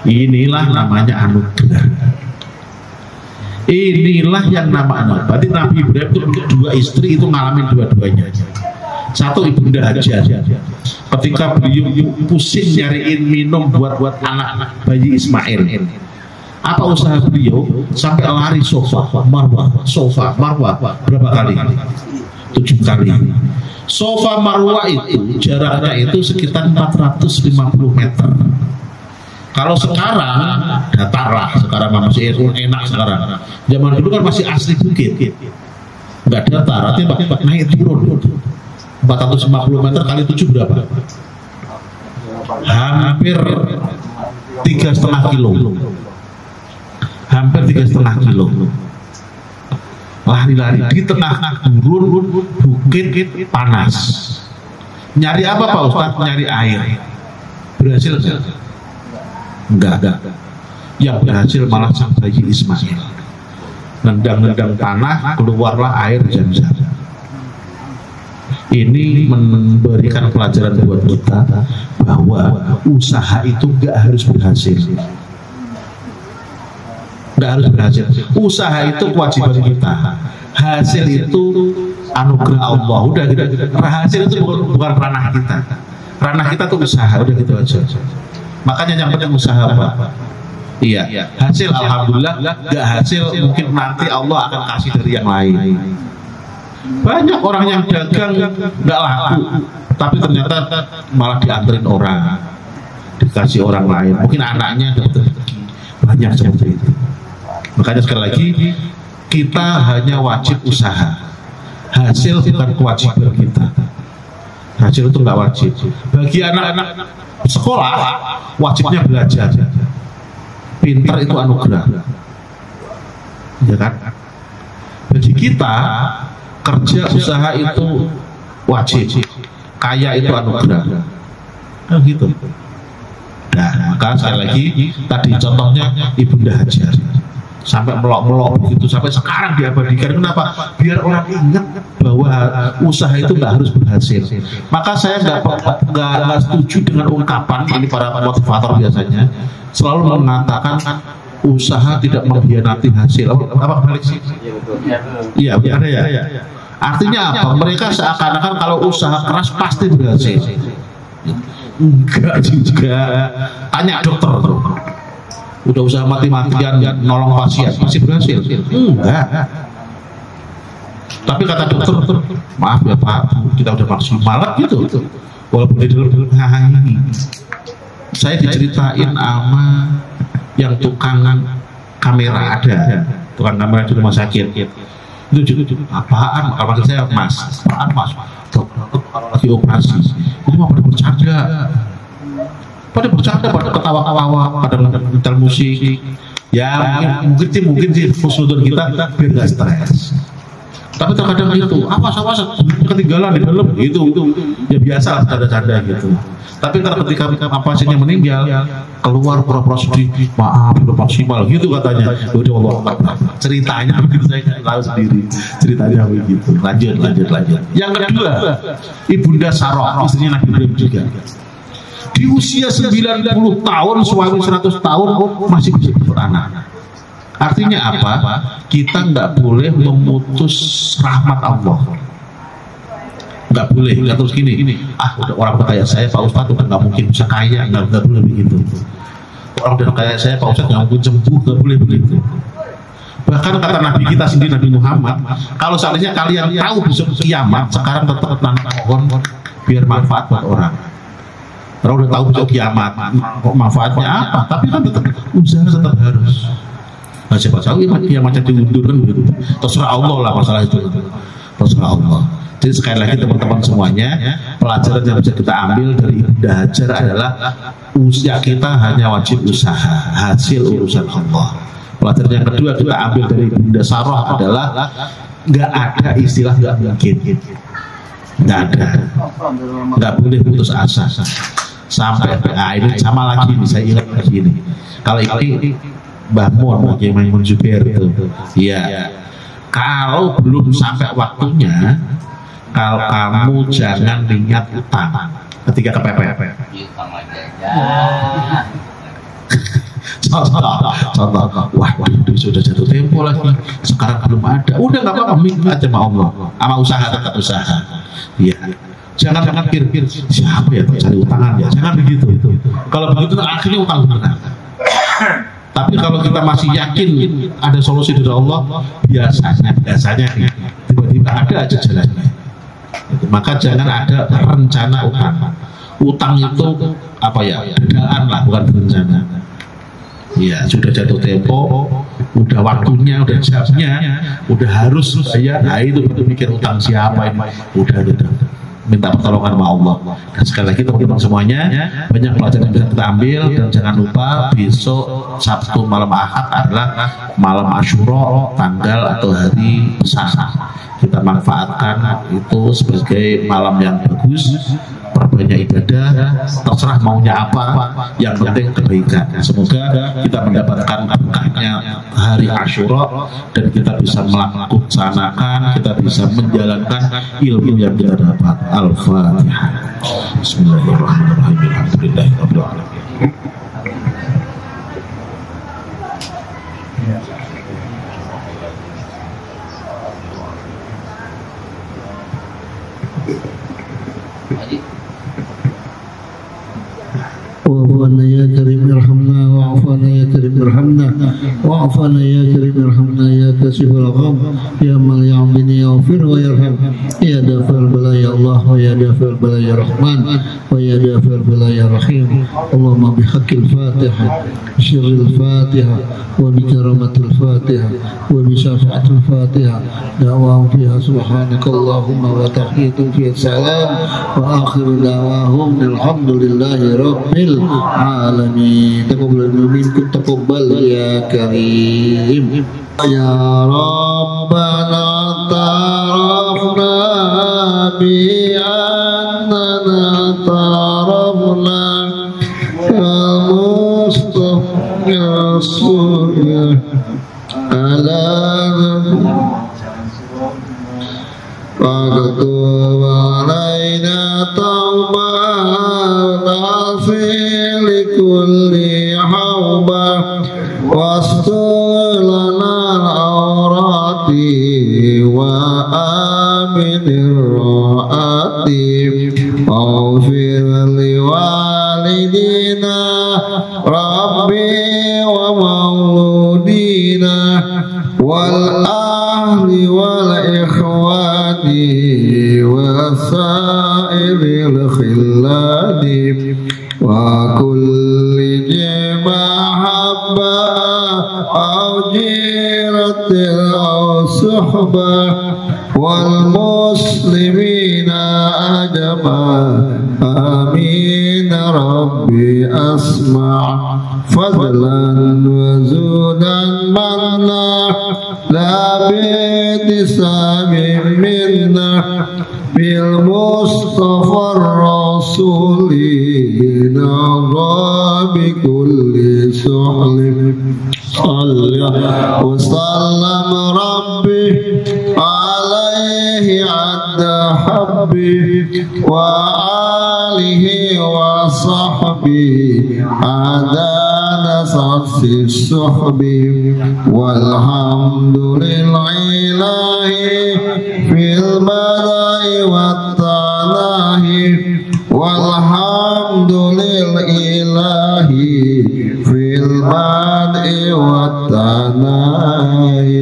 Inilah namanya anugerah. Inilah yang namanya. Berarti Nabi Ibrahim itu untuk 2 istri itu ngalamin dua-duanya. Satu ibunda Hajar. Ketika beliau pusing nyariin minum buat anak bayi Ismail. Apa usaha beliau? Sampai lari sofa marwah berapa kali? 7 kali. Sofa marwah itu jaraknya itu sekitar 450 meter. Kalau sekarang datar lah, sekarang masih enak sekarang. Zaman dulu kan masih asli bukit, nggak datar, artinya naik turun. 450 meter kali 7 berapa? Hampir 3,5 kilo. Hampir 3,5 kilo. Lari-lari di tengah gurun bukit panas. Nyari apa Pak Ustadz? Nyari air. Berhasil nggak? Enggak. Yang berhasil malah sang bayi Ismail. Nendang-nendang tanah, keluarlah air Zam-Zam. Ini memberikan pelajaran buat kita bahwa usaha itu nggak harus berhasil. Nggak harus berhasil. Usaha itu kewajiban kita. Hasil itu anugerah Allah. Udah gitu. Hasil itu bukan ranah kita. Ranah kita tuh usaha. Udah gitu aja. Makanya yang penting usaha apa? Iya. Hasil alhamdulillah. Nggak hasil mungkin nanti Allah akan kasih dari yang lain. Banyak orang yang dagang nggak laku, tapi ternyata malah dianterin orang, dikasih orang lain. Mungkin anaknya dapat rezeki. Banyak seperti itu. Makanya sekali lagi kita hanya wajib usaha. Hasil bukan kewajiban kita. Hasil itu nggak wajib. Bagi anak-anak sekolah wajibnya belajar. Pintar itu anugerah, ya kan? Bagi kita kerja usaha itu wajib, kaya itu anugerah. Nah, gitu. Nah, maka sekali lagi tadi contohnya Ibunda Hajar sampai melok-melok begitu sampai sekarang diabadikan. Kenapa? Biar orang ingat bahwa usaha itu nggak harus berhasil. Maka saya nggak setuju dengan ungkapan ini para motivator biasanya selalu mengatakan usaha tidak mengkhianati hasil. Apa balik sih? Iya, ada ya. Artinya apa? Mereka seakan-akan kalau usaha keras pasti berhasil. Enggak juga. Tanya dokter tuh. Udah usaha mati-matian nolong pasien masih berhasil? Enggak. Tapi kata dokter, maaf ya Pak, kita udah maksimal gitu. Walaupun di dalam ini saya diceritain sama yang tukang kamera ada, tukang kamera di rumah sakit. Itu apaan? Kalau maksud saya Mas, apaan Mas? Lagi operasi. Itu mah pada bercanda. Pada ketawa-ketawa, pada mental musik. Ya mungkin sih khusnudon kita biar nggak stres. Tapi terkadang itu awas ketinggalan di dalam itu ya biasa canda-canda gitu. Tapi ketika pasiennya meninggal keluar pura-pura sedih, maaf udah maksimal gitu katanya. Udah Allah ceritanya begitu, saya tahu sendiri ceritanya begitu. Lanjut. Yang kedua, Ibunda Sarah istrinya Nabi Ibrahim juga. Di usia 90 tahun, suami 100 tahun masih bisa beranak. Artinya apa? Kita nggak boleh memutus rahmat Allah. Nggak boleh. Nggak terus gini. Udah orang berkaya saya Pak Ustadz udah nggak mungkin bisa kaya. Nggak boleh begitu. Orang udah kaya saya Pak Ustadz nggak mungkin sembuh. Nggak boleh begitu. Bahkan kata Nabi kita sendiri, Nabi Muhammad, kalau seandainya kalian tahu besok kiamat, sekarang tetap nanam pohon biar manfaat buat orang. Kalau udah tahu besok kiamat, manfaatnya apa? Tapi kan tetap usaha tetap harus. Nah, siapa tahu ya macam diundur kan begitu. Terserah Allah lah masalah itu. Terserah Allah. Jadi sekali lagi teman-teman semuanya, pelajaran yang bisa kita ambil dari Ibunda Hajar adalah usia kita hanya wajib usaha, hasil urusan Allah. Pelajaran yang kedua kita ambil dari Ibunda Sarah adalah nggak ada istilah nggak mungkin. Nggak ada. Nggak boleh putus asa. sampai ini sama lagi nih, saya ingat lagi ini. Kalau ini Mbah Mun, Kiai Maimun Zubair itu, iya. Kalau belum sampai waktunya, kalau kamu jangan niat utang ketika kepepet. Contoh, wah sudah jatuh tempo lagi, sekarang belum ada, udah nggak apa-apa, minta aja sama Allah, sama usaha tetap usaha, iya. Jangan pikir siapa ya cari utangan ya, jangan begitu. Kalau begitu akhirnya utang beneran. Tapi kalau kita masih yakin ada solusi dari Allah, biasanya tiba-tiba ada aja jalannya. Maka jangan ada rencana utang. Utang itu apa ya? Dadaan lah, bukan berencana. Iya, sudah jatuh tempo, udah waktunya, udah jamnya, udah harus bayar. Nah itu betul mikir utang siapa ini? Udah. Minta pertolongan sama Allah. Dan sekali lagi teman-teman semuanya, banyak pelajaran yang bisa kita ambil, dan jangan lupa besok Sabtu malam Ahad adalah malam Asyura, tanggal atau hari besar. Kita manfaatkan itu sebagai malam yang bagus, perbanyak ibadah, terserah maunya apa, yang penting kebaikan. Semoga kita mendapatkan berkahnya hari Asyura dan kita bisa melaksanakan, kita bisa menjalankan ilmu yang kita dapat. Al-Fatihah. Bismillahirrahmanirrahim. Alhamdulillahirabbil alamin. وعفنا يا كريم ارحمنا وعفنا يا كريم ارحمنا وعفنا يا كريم ارحمنا يا كاشف الغم يا من يعبني يغفر ويرحم يا دافع البلاء يا الله ويا دافع البلاء يا رحمن ويا دافع البلاء يا رحيم اللهم بحق الفاتحة بشر الفاتحة وبكرامة الفاتحة وبشفاعة الفاتحة دعواهم فيها سبحانك اللهم وتحيتهم فيها السلام وآخر دعواهم الحمد لله رب العالمين. تقبل منكم تقبل يا كريم يا ربنا اعترفنا بأننا اعترفنا كمصطفى رسول على فاكتب علينا توبة نغفر لكل حوبة واستر لنا العورات وآمن الرعاة واغفر لوالدينا ربي ومولودينا والأهل والإخوان وسائر الخلان وكل محبة أو جيرة أو صحبة والمسلمين أجمعين آمين ربي أسمع فضلا وزودا منا لا باتسام منا بالمصطفى الرسول نرضى بكل سحل صلى وسلم ربي عليه عد حبي وآله وصحبه عدان صف السحب والحمد لله في الملأ والتناهي والحمد لله في البدء والتناهي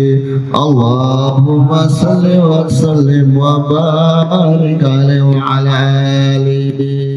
اللهم صل وسلم وبارك عليه وعلى آله